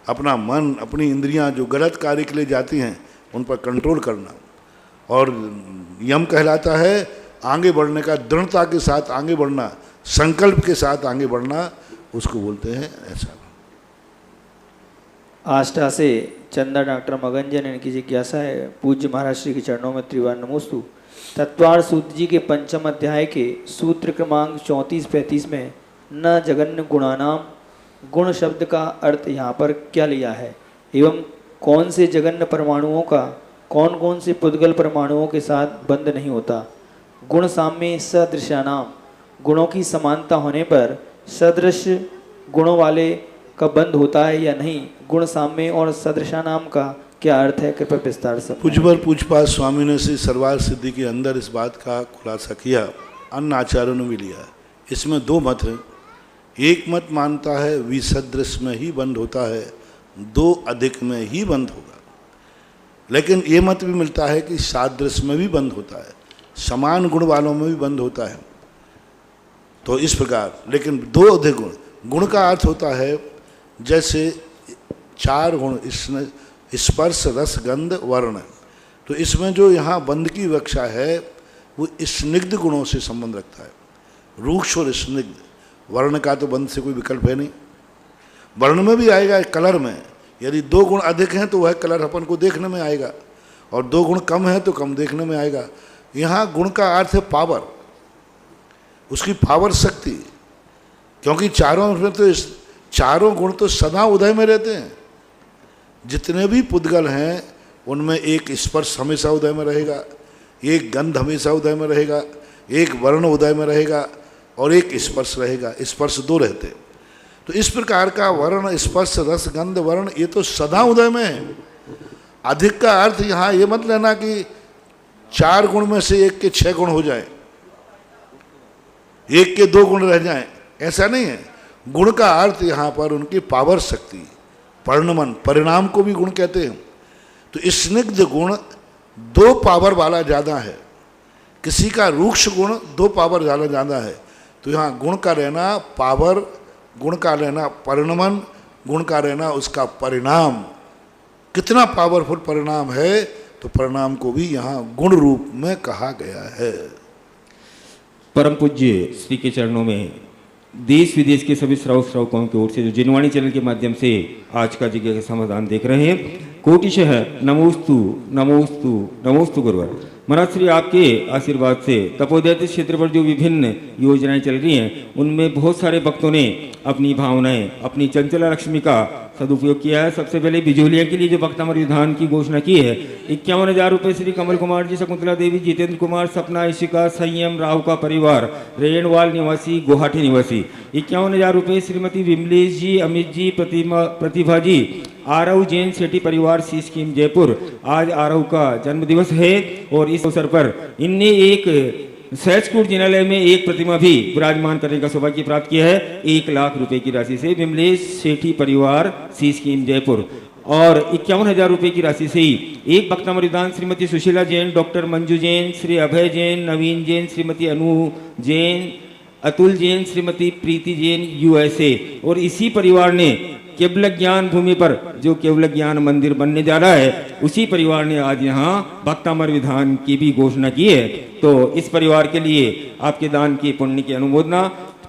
अपना मन, अपनी इंद्रियां जो गलत कार्य के लिए जाती हैं उन पर कंट्रोल करना, और यम कहलाता है आगे बढ़ने का, दृढ़ता के साथ आगे बढ़ना, संकल्प के साथ आगे बढ़ना, उसको बोलते हैं ऐसा। आष्टा से चंदा डॉक्टर मगनजन इनकी जिज्ञासा है, पूज्य महाराज श्री के चरणों में त्रिवार नमोस्तु। तत्वार सूत्र जी के 5वें अध्याय के सूत्र क्रमांक 34-35 में न जगन्य गुणानाम, गुण शब्द का अर्थ यहाँ पर क्या लिया है, एवं कौन से जगन्य परमाणुओं का कौन कौन से पुद्गल परमाणुओं के साथ बंध नहीं होता। गुण साम्य सदृशानाम, गुणों की समानता होने पर सदृश गुणों वाले का बंध होता है या नहीं? गुण साम्य और सदृशा नाम का क्या अर्थ है? कृपया विस्तार से। पूज्यवर पूज्यपाद स्वामी ने श्री सर्वार्थ सिद्धि के अंदर इस बात का खुलासा किया, अन्य आचार्यों ने भी लिया। इसमें दो मत हैं। एक मत मानता है विसदृश में ही बंध होता है, दो अधिक में ही बंध होगा। लेकिन ये मत भी मिलता है कि सादृश में भी बंध होता है, समान गुण वालों में भी बंध होता है। तो इस प्रकार, लेकिन दो अधिक गुण, गुण का अर्थ होता है जैसे चार गुण, इसमें स्पर्श रस गंध वर्ण। तो इसमें जो यहाँ बंध की व्याख्या है वो स्निग्ध गुणों से संबंध रखता है, रूक्ष और स्निग्ध। वर्ण का तो बंध से कोई विकल्प है नहीं। वर्ण में भी आएगा, कलर में यदि दो गुण अधिक हैं तो वह कलर अपन को देखने में आएगा, और दो गुण कम है तो कम देखने में आएगा। यहाँ गुण का अर्थ है पावर, उसकी पावर शक्ति, क्योंकि चारों में तो चारों गुण तो सदा उदय में रहते हैं। जितने भी पुद्गल हैं उनमें एक स्पर्श हमेशा उदय में रहेगा, एक गंध हमेशा उदय में रहेगा, एक वर्ण उदय में रहेगा और एक स्पर्श रहेगा। स्पर्श दो रहते हैं। तो इस प्रकार का वर्ण स्पर्श रस गंध वर्ण ये तो सदा उदय में है। अधिक का अर्थ यहाँ ये मत लेना कि चार गुण में से एक के 6 गुण हो जाए, एक के 2 गुण रह जाएं, ऐसा नहीं है। गुण का अर्थ यहाँ पर उनकी पावर शक्ति, परिणमन, परिणाम को भी गुण कहते हैं। तो स्निग्ध गुण 2 पावर वाला ज़्यादा है, किसी का रूक्ष गुण 2 पावर ज़्यादा है। तो यहाँ गुण का रहना पावर, गुण का रहना परिणमन, गुण का रहना उसका परिणाम, कितना पावरफुल परिणाम है। तो परिणाम को भी यहाँ गुण रूप में कहा गया है। परम पूज्य श्री के चरणों में देश विदेश के सभी श्रावकों की ओर से जो जिनवाणी चैनल के माध्यम से आज का जिज्ञासा का समाधान देख रहे हैं, कोटिशः नमोस्तु नमोस्तु नमोस्तु गुरुवर। महाराज श्री आपके आशीर्वाद से तपोदैत्य क्षेत्र पर जो विभिन्न योजनाएं चल रही हैं उनमें बहुत सारे भक्तों ने अपनी भावनाएं, अपनी चंचला लक्ष्मी का सदुपयोग किया है। सबसे पहले बिजोलिया के लिए जो भक्तामर विधान की घोषणा की है, 51,000 रुपये श्री कमल कुमार जी, शकुंतला देवी, जितेंद्र कुमार, सपना, इशिका, संयम राव का परिवार, रेणवाल निवासी, गुवाहाटी निवासी। 51,000 रुपये श्रीमती विमलेश जी, अमित जी, प्रतिभा जी, आरव जैन सेठी परिवार, सी स्कीम जयपुर। आज आरव का जन्म दिवस है और इस अवसर पर इनने एक सहजकूट जिनालय में एक प्रतिमा भी विराजमान करने का सौभाग्य प्राप्त किया है। 1 लाख रुपए की राशि से विमलेश सेठी परिवार, सी स्कीम जयपुर। और 51,000 रुपये की राशि से ही एक भक्तामर विधान श्रीमती सुशीला जैन, डॉक्टर मंजू जैन, श्री अभय जैन, नवीन जैन, श्रीमती अनु जैन, अतुल जैन, श्रीमती प्रीति जैन, USA। और इसी परिवार ने केवल ज्ञान भूमि पर जो केवल ज्ञान मंदिर बनने जा रहा है, उसी परिवार ने आज यहाँ भक्तामर विधान की भी घोषणा की है। तो इस परिवार के लिए आपके दान की पुण्य की अनुमोदना।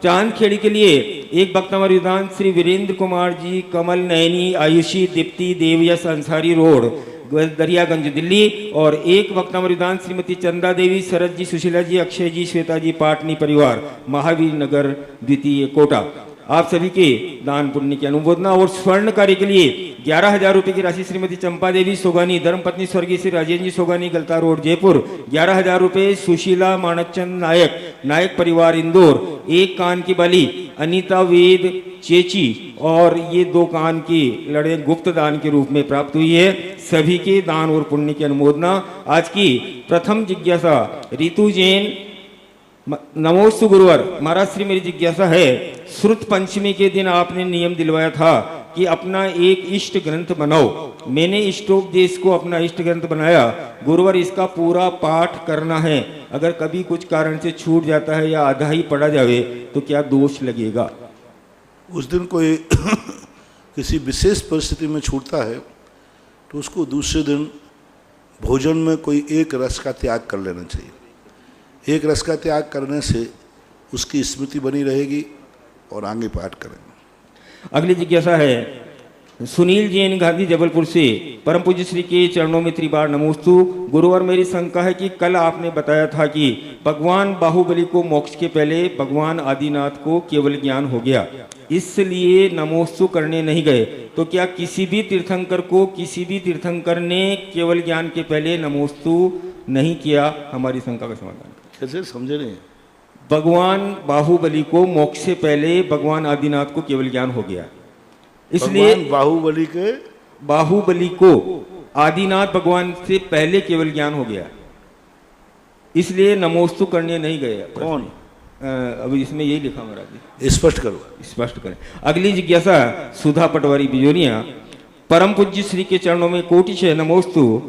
चांदखेड़ी के लिए एक भक्तामर विधान श्री वीरेंद्र कुमार जी, कमल नयनी, आयुषी, दीप्ति, देवयस, अंसारी रोड, दरियागंज, दिल्ली। और एक भक्तामर विधान श्रीमती चंदा देवी, शरद जी, सुशीला जी, अक्षय जी, श्वेता जी, पाटनी परिवार, महावीर नगर द्वितीय, कोटा। आप सभी के दान पुण्य की अनुमोदना। और स्वर्ण कार्य के लिए 11,000 रुपये की राशि श्रीमती चंपा देवी सोगानी, धर्मपत्नी स्वर्गीय श्री राजेंद्र जी सोगानी, गलता रोड, जयपुर। 11,000 रुपये सुशीला मानकचंद नायक, नायक परिवार, इंदौर। 1 कान की बाली अनीता वेद चेची, और ये 2 कान की लड़े गुप्त दान के रूप में प्राप्त हुई है। सभी के दान और पुण्य की अनुमोदना। आज की प्रथम जिज्ञासा रितु जैन, नमोस्तु गुरुवर। महाराज श्री मेरी जिज्ञासा है, श्रुत पंचमी के दिन आपने नियम दिलवाया था कि अपना एक इष्ट ग्रंथ बनाओ। मैंने इष्टोपदेश को अपना इष्ट ग्रंथ बनाया। गुरुवर, इसका पूरा पाठ करना है। अगर कभी कुछ कारण से छूट जाता है या आधा ही पढ़ा जावे तो क्या दोष लगेगा? उस दिन कोई किसी विशेष परिस्थिति में छूटता है तो उसको दूसरे दिन भोजन में कोई एक रस का त्याग कर लेना चाहिए। एक रस का त्याग करने से उसकी स्मृति बनी रहेगी और आगे पाठ करेंगे। अगली जिज्ञासा है सुनील जैन, गांधी, जबलपुर से। परम पूज्य श्री के चरणों में त्रिबार नमोस्तु। गुरुवर, मेरी शंका है कि कल आपने बताया था कि भगवान बाहुबली को मोक्ष के पहले भगवान आदिनाथ को केवल ज्ञान हो गया, इसलिए नमोस्तु करने नहीं गए। तो क्या किसी भी तीर्थंकर को किसी भी तीर्थंकर ने केवल ज्ञान के पहले नमोस्तु नहीं किया? हमारी शंका का समाधान। कैसे समझे नहीं? भगवान बाहुबली को मोक्ष से पहले भगवान आदिनाथ को केवल ज्ञान हो गया, इसलिए भगवान बाहुबली को आदिनाथ भगवान से पहले केवल ज्ञान हो गया, इसलिए नमोस्तु करने नहीं गए। कौन? अभी इसमें यही लिखा महाराज जी, स्पष्ट करो। स्पष्ट करें। अगली जिज्ञासा सुधा पटवारी बिजोरिया, परम पूज्य श्री के चरणों में कोटिशः नमोस्तु।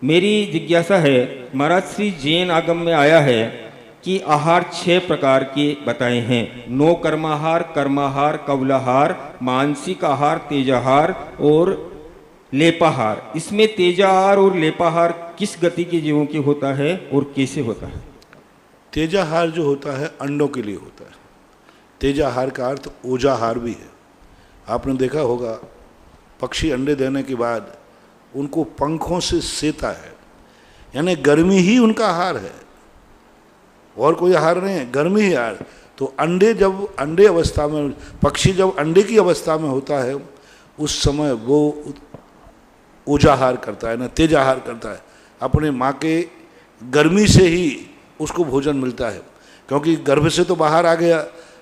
मेरी जिज्ञासा है महाराज, श्री जैन आगम में आया है कि आहार 6 प्रकार के बताए हैं, 9 कर्माहार, कर्माहार, कवलाहार, मानसिक आहार, तेजाहार और लेपाहार। इसमें तेजाहार और लेपाहार किस गति के जीवों के होता है और कैसे होता है? तेजाहार जो होता है अंडों के लिए होता है। तेजाहार का अर्थ ओजाहार भी है। आपने देखा होगा पक्षी अंडे देने के बाद उनको पंखों से सेता है, यानी गर्मी ही उनका आहार है, और कोई आहार नहीं है, गर्मी ही आहार। तो अंडे अवस्था में पक्षी जब अंडे की अवस्था में होता है उस समय वो ओजाहार करता है ना, तेजाहार करता है। अपने माँ के गर्मी से ही उसको भोजन मिलता है, क्योंकि गर्भ से तो बाहर आ गया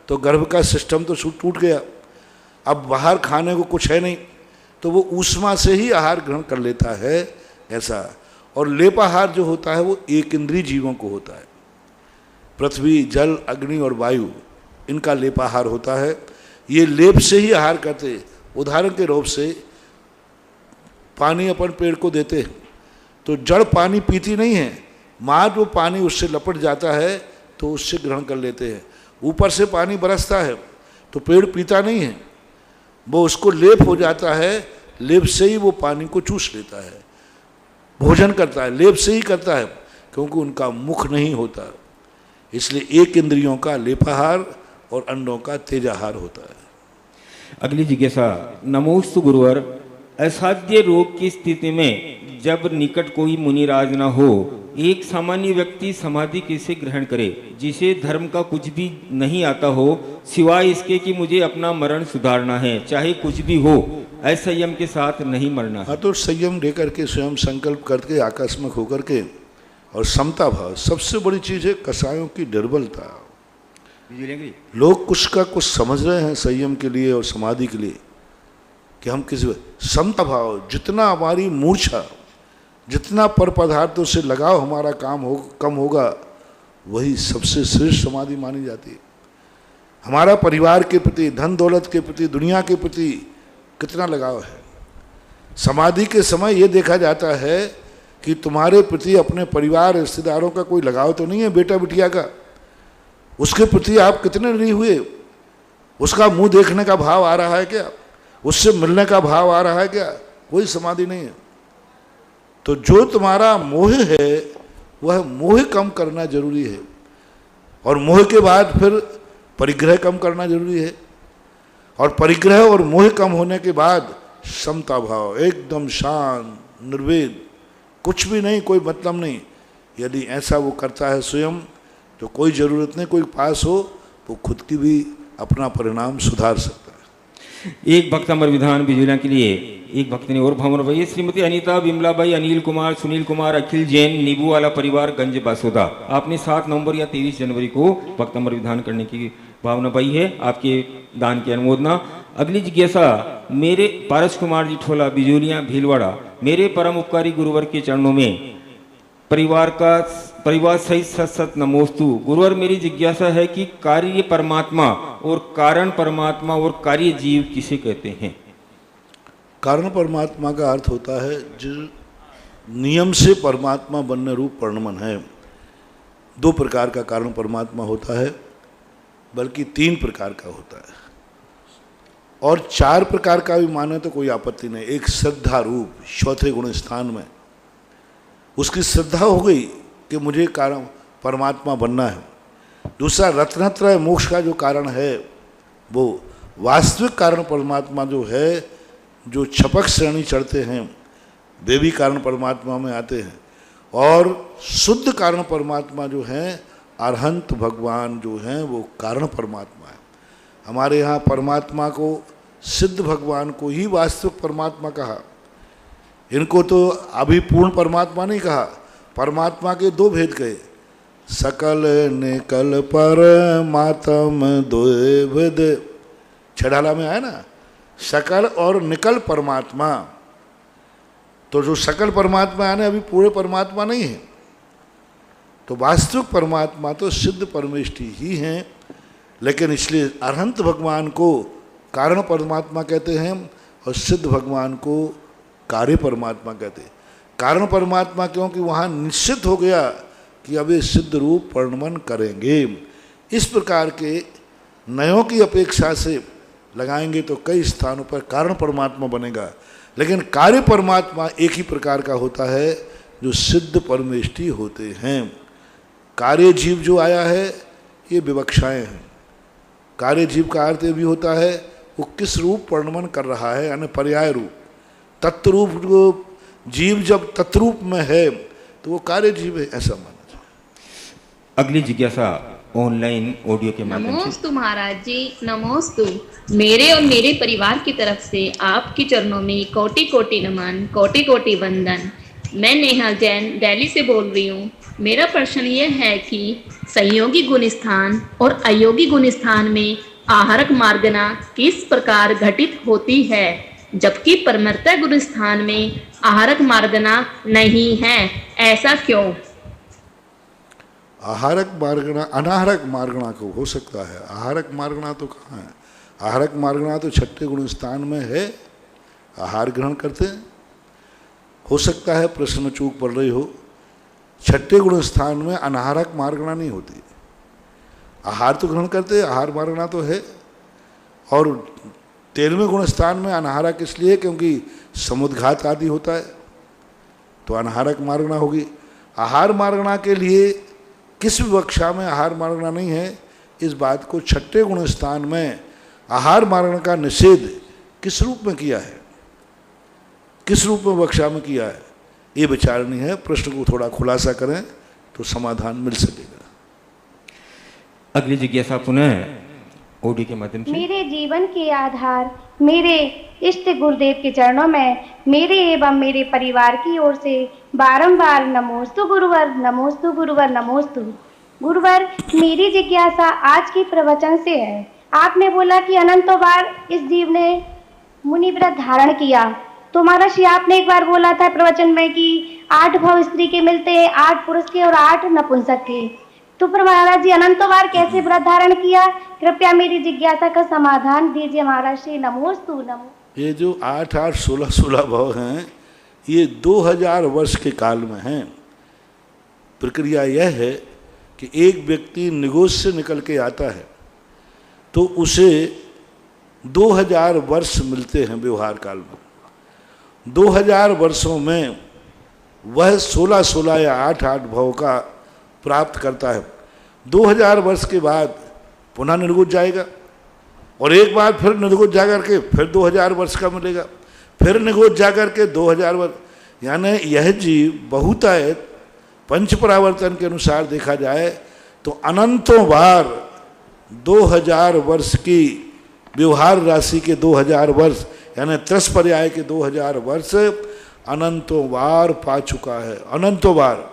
तो गर्भ का सिस्टम तो टूट गया, अब बाहर खाने को कुछ है नहीं, तो वो ऊष्मा से ही आहार ग्रहण कर लेता है ऐसा। और लेपाहार जो होता है वो एक इंद्रिय जीवों को होता है। पृथ्वी, जल, अग्नि और वायु, इनका लेपाहार होता है। ये लेप से ही आहार करते हैं। उदाहरण के रूप से पानी अपन पेड़ को देते हैं तो जड़ पानी पीती नहीं है, माँ जो पानी उससे लपट जाता है तो उससे ग्रहण कर लेते हैं। ऊपर से पानी बरसता है तो पेड़ पीता नहीं है, वो उसको लेप हो जाता है, लेप से ही वो पानी को चूस लेता है, भोजन करता है, लेप से ही करता है, क्योंकि उनका मुख नहीं होता। इसलिए एक इंद्रियों का लेपाहार और अंडों का तेजाहार होता है। अगली जिज्ञासा, नमोस्तु गुरुवर। असाध्य रोग की स्थिति में जब निकट कोई मुनिराज न हो, एक सामान्य व्यक्ति समाधि कैसे ग्रहण करे, जिसे धर्म का कुछ भी नहीं आता हो, सिवाय इसके कि मुझे अपना मरण सुधारना है, चाहे कुछ भी हो, असंयम के साथ नहीं मरना। हाँ, तो संयम लेकर के स्वयं संकल्प करके आकस्मिक होकर के, और समता भाव सबसे बड़ी चीज़ है। कसायों की निर्बलता, लोग कुछ का कुछ समझ रहे हैं संयम के लिए और समाधि के लिए कि हम किसी समता भाव, जितना हमारी मूर्छा, जितना पर पदार्थों से लगाव हमारा कम होगा, वही सबसे श्रेष्ठ समाधि मानी जाती है। हमारा परिवार के प्रति, धन दौलत के प्रति, दुनिया के प्रति कितना लगाव है। समाधि के समय ये देखा जाता है कि तुम्हारे प्रति अपने परिवार रिश्तेदारों का कोई लगाव तो नहीं है, बेटा बिटिया का, उसके प्रति आप कितने नहीं हुए, उसका मुंह देखने का भाव आ रहा है क्या, उससे मिलने का भाव आ रहा है क्या, कोई समाधि नहीं है। तो जो तुम्हारा मोह है वह मोह कम करना जरूरी है, और मोह के बाद फिर परिग्रह कम करना जरूरी है, और परिग्रह और मोह कम होने के बाद समता भाव, एकदम शांत, निर्वेद, कुछ भी नहीं, कोई मतलब नहीं। यदि ऐसा वो करता है स्वयं, तो कोई ज़रूरत नहीं कोई पास हो, वो खुद की भी अपना परिणाम सुधार सकता है। एक भक्त अमर विधान बिजुलिया के लिए एक भक्त ने और भंवर भाई, श्रीमती अनीता, विमलाबाई, अनिल कुमार, सुनील कुमार, अखिल जैन, नीबू वाला परिवार, गंज बासोदा। आपने 7 नवंबर या 23 जनवरी को भक्त अमर विधान करने की भावना पाई है, आपके दान की अनुमोदना। अगली जिज्ञासा, मेरे पारस कुमार जी ठोला, बिजोलिया, भीलवाड़ा। मेरे परम उपकारी गुरुवर के चरणों में परिवार सहित सत सत नमोस्तु। गुरुवर, मेरी जिज्ञासा है कि कार्य परमात्मा और कारण परमात्मा और कार्य जीव किसे कहते हैं? कारण परमात्मा का अर्थ होता है जो नियम से परमात्मा बनने रूप परिणमन है। 2 प्रकार का कारण परमात्मा होता है, बल्कि 3 प्रकार का होता है, और 4 प्रकार का भी माने तो कोई आपत्ति नहीं। एक श्रद्धा रूप, चौथे गुण स्थान में उसकी श्रद्धा हो गई कि मुझे कारण परमात्मा बनना है। दूसरा रत्नत्रय मोक्ष का जो कारण है, वो वास्तविक कारण परमात्मा जो है, जो छपक श्रेणी चढ़ते हैं वे भी कारण परमात्मा में आते हैं, और शुद्ध कारण परमात्मा जो हैं, अरहंत भगवान जो हैं, वो कारण परमात्मा है। हमारे यहाँ परमात्मा को, सिद्ध भगवान को ही वास्तविक परमात्मा कहा। इनको तो अभी पूर्ण परमात्मा नहीं कहा। परमात्मा के 2 भेद कहे, सकल निकल परमात्म द्विविध, छड़ाला में आया ना, सकल और निकल परमात्मा। तो जो सकल परमात्मा है ना, अभी पूरे परमात्मा नहीं है। तो वास्तविक परमात्मा तो सिद्ध परमेष्टि ही हैं, लेकिन इसलिए अरहंत भगवान को कारण परमात्मा कहते हैं और सिद्ध भगवान को कार्य परमात्मा कहते हैं। कारण परमात्मा क्योंकि वहाँ निश्चित हो गया कि अब ये सिद्ध रूप वर्णन करेंगे। इस प्रकार के नयों की अपेक्षा से लगाएंगे तो कई स्थानों पर कारण परमात्मा बनेगा, लेकिन कार्य परमात्मा एक ही प्रकार का होता है जो सिद्ध परमेष्टि होते हैं। कार्य जीव जो आया है ये विवक्षाएं हैं। कार्य जीव का अर्थ भी होता है वो किस रूप वर्णन कर रहा है, यानी पर्याय रूप। तत्रूप जो जीव जब तत्रूप में है तो वो कार्य जीव है, ऐसा माना जाए। अगली जिज्ञासा ऑनलाइन ऑडियो के माध्यम से। नमोस्तु महाराज जी, नमोस्तु। मेरे और मेरे परिवार की तरफ से आपके चरणों में कोटि कोटि नमन, कोटि कोटि वंदन। मैं नेहा जैन दिल्ली से बोल रही हूँ। मेरा प्रश्न ये है कि संयोगी गुण स्थान और अयोगी गुण स्थान में आहारक मार्गना किस प्रकार घटित होती है, जबकि परमर्त गुण स्थान में आहारक मार्गना नहीं है, ऐसा क्यों? आहारक मार्गणा अनाहारक मार्गणा को हो सकता है, आहारक मार्गणा तो कहाँ है? आहारक मार्गणा तो छठे गुण स्थान में है, आहार ग्रहण करते हैं। हो सकता है प्रश्न चूक पड़ रही हो, छठे गुण स्थान में अनाहारक मार्गणा नहीं होती। आहार तो ग्रहण करते हैं, आहार मार्गणा तो है। और 13वें गुण स्थान में अनाहारक इसलिए क्योंकि समुद्घात आदि होता है, तो अनाहारक मार्गणा होगी। आहार मार्गणा के लिए किस विवक्षा में आहार मार्गणा नहीं है, इस बात को छठे गुण स्थान में आहार मार्गणा का निषेध किस रूप में किया है, किस रूप में विवक्षा में किया है, ये विचारणी है। प्रश्न को थोड़ा खुलासा करें तो समाधान मिल सकेगा। अगली जिज्ञासा पुनः ऑडियो के माध्यम से। मेरे जीवन के आधार मेरे इष्ट गुरुदेव के चरणों में मेरे एवं मेरे परिवार की ओर से बारंबार नमोस्तु गुरुवर, नमोस्तु गुरुवर, नमोस्तु गुरुवर। मेरी जिज्ञासा आज की प्रवचन से है। आपने बोला कि अनंतों बार इस जीव ने मुनि व्रत धारण किया, तो महाराज आपने एक बार बोला था प्रवचन में कि 8 भव स्त्री के मिलते हैं, 8 पुरुष के और 8 नपुंसक के। तो फिर महाराज जी अनंतों बार कैसे व्रत धारण किया? कृपया मेरी जिज्ञासा का समाधान दीजिए महाराज जी। नमोस्तु नमो। ये जो 8, 8, 16, 16 भव हैं, ये 2000 वर्ष के काल में हैं। प्रक्रिया यह है कि एक व्यक्ति निगोज से निकल के आता है तो उसे 2000 वर्ष मिलते हैं व्यवहार काल में। 2000 वर्षों में वह 16-16 या 8-8 भव का प्राप्त करता है। 2000 वर्ष के बाद पुनः निर्गुज जाएगा और एक बार फिर निर्गुज जा करके फिर 2000 वर्ष का मिलेगा, फिर निर्गुज जा करके 2000 वर्ष। यानी यह जीव बहुतायत पंच परावर्तन के अनुसार देखा जाए तो अनंतों बार 2000 वर्ष की व्यवहार राशि के 2000 वर्ष यानी 30 पर्याय के 2000 वर्ष अनंतों बार पा चुका है, अनंतों बार।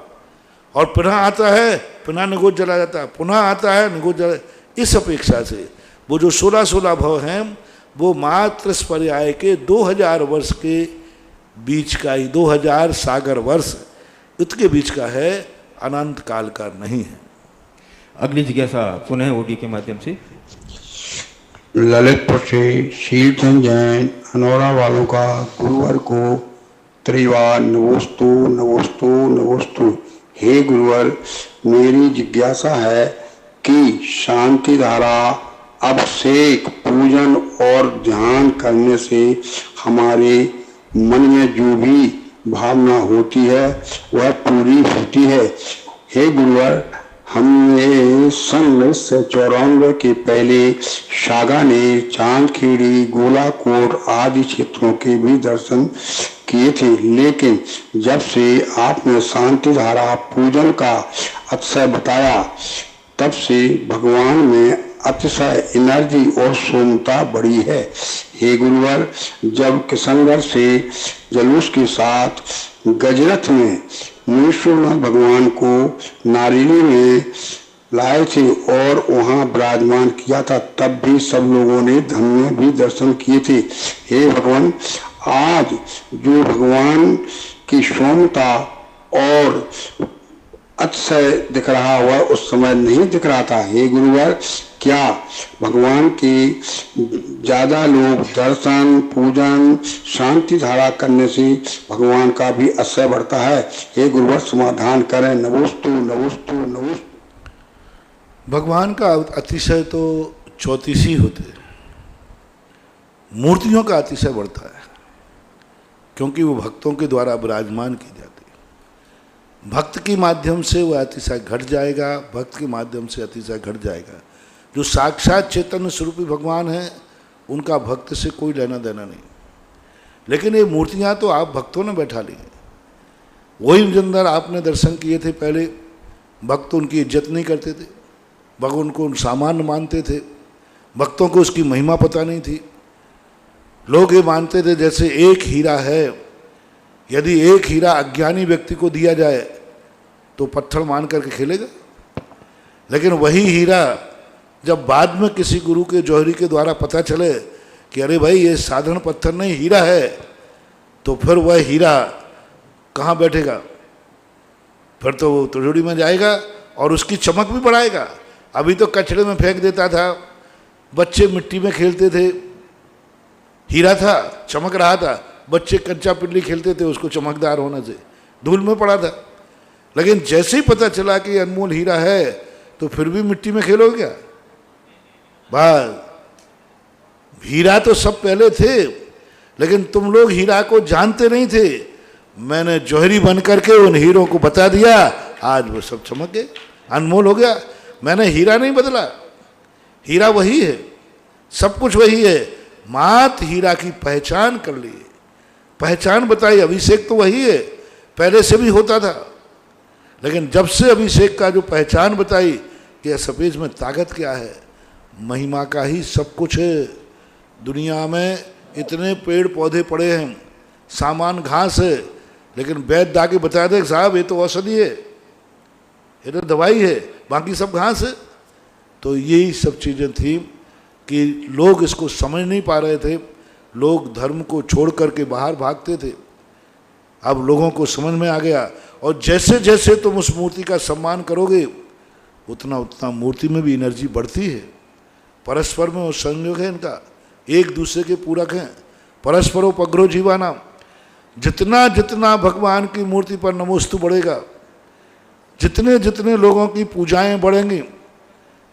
और पुनः आता है, पुनः निगोज चला जाता है, पुनः आता है, निगोज चला। इस अपेक्षा से वो जो 16-16 भव हैं वो मात्र पर्याय के 2000 वर्ष के बीच का ही, 2000 सागर वर्ष उसके बीच का है, अनंत काल का नहीं है। अगली जिज्ञासा पुनः ऑडियो के माध्यम से। ललितपुर से शीलचंद जैन अनौरा वालों का गुरुवर को त्रिवार नमोस्तु नमोस्तु नमोस्तु। हे गुरुवर, मेरी जिज्ञासा है कि शांति धारा, अभिषेक, पूजन और ध्यान करने से हमारे मन में जो भी भावना होती है वह पूरी होती है। हे गुरुवर, हमने सन 1994 के पहले सागानेर, चांदखेड़ी, गोलाकोट आदि क्षेत्रों के भी दर्शन किए थे, लेकिन जब से आपने शांति धारा पूजन का अतिशय बताया तब से भगवान में अतिशय एनर्जी और सोमता बढ़ी है। हे गुरुवर, जब किशनगढ़ से जलूस के साथ गजरथ में मुनीश्वरनाथ भगवान को नारिली में लाए थे और वहां विराजमान किया था। तब भी सब लोगों ने धन में भी दर्शन किए थे। हे भगवान, आज जो भगवान की सौम्यता और अतिशय दिख रहा हुआ उस समय नहीं दिख रहा था। हे गुरुवर, क्या भगवान के ज्यादा लोग दर्शन पूजन शांति धारा करने से भगवान का भी अतिशय बढ़ता है? हे गुरुवर, समाधान करें। नमोस्तु नमोस्तु नमोस्तु। भगवान का अतिशय तो 34 ही होते हैं, मूर्तियों का अतिशय बढ़ता है क्योंकि वो भक्तों के द्वारा विराजमान की जाती है। भक्त के माध्यम से वह अतिशय घट जाएगा, भक्त के माध्यम से अतिशय घट जाएगा। जो साक्षात चैतन्य स्वरूपी भगवान हैं उनका भक्त से कोई लेना देना नहीं। लेकिन ये मूर्तियाँ तो आप भक्तों ने बैठा ली हैं। वही अंदर आपने दर्शन किए थे, पहले भक्त उनकी इज्जत नहीं करते थे, भक्त उनको सामान्य मानते थे, भक्तों को उसकी महिमा पता नहीं थी। लोग ये मानते थे जैसे एक हीरा है, यदि एक हीरा अज्ञानी व्यक्ति को दिया जाए तो पत्थर मान करके खेलेगा। लेकिन वही हीरा जब बाद में किसी गुरु के जौहरी के द्वारा पता चले कि अरे भाई ये साधारण पत्थर नहीं हीरा है, तो फिर वह हीरा कहाँ बैठेगा? फिर तो वो तिजोरी में जाएगा और उसकी चमक भी बढ़ाएगा। अभी तो कचड़े में फेंक देता था, बच्चे मिट्टी में खेलते थे, हीरा था चमक रहा था, बच्चे कच्चा पिल्ली खेलते थे उसको चमकदार होने से, धूल में पड़ा था। लेकिन जैसे ही पता चला कि अनमोल हीरा है तो फिर भी मिट्टी में खेलोगे क्या? बस हीरा तो सब पहले थे, लेकिन तुम लोग हीरा को जानते नहीं थे। मैंने जौहरी बन करके उन हीरों को बता दिया, आज वो सब चमक गए, अनमोल हो गया। मैंने हीरा नहीं बदला, हीरा वही है, सब कुछ वही है, मात हीरा की पहचान कर ली, पहचान बताई। अभिषेक तो वही है, पहले से भी होता था, लेकिन जब से अभिषेक का जो पहचान बताई कि सफेद में ताकत क्या है, महिमा का ही सब कुछ है। दुनिया में इतने पेड़ पौधे पड़े हैं, सामान घास है, लेकिन वैद्य आके बता दे साहब ये तो औषधि है, ये तो दवाई है, बाकी सब घास है। तो यही सब चीज़ें थी कि लोग इसको समझ नहीं पा रहे थे, लोग धर्म को छोड़ करके बाहर भागते थे। अब लोगों को समझ में आ गया, और जैसे जैसे तुम उस मूर्ति का सम्मान करोगे उतना उतना मूर्ति में भी एनर्जी बढ़ती है। परस्पर में वो संयोग है इनका, एक दूसरे के पूरक हैं। परस्परोपग्रो जीवानाम, जितना जितना भगवान की मूर्ति पर नमोस्तु बढ़ेगा, जितने जितने लोगों की पूजाएं बढ़ेंगी,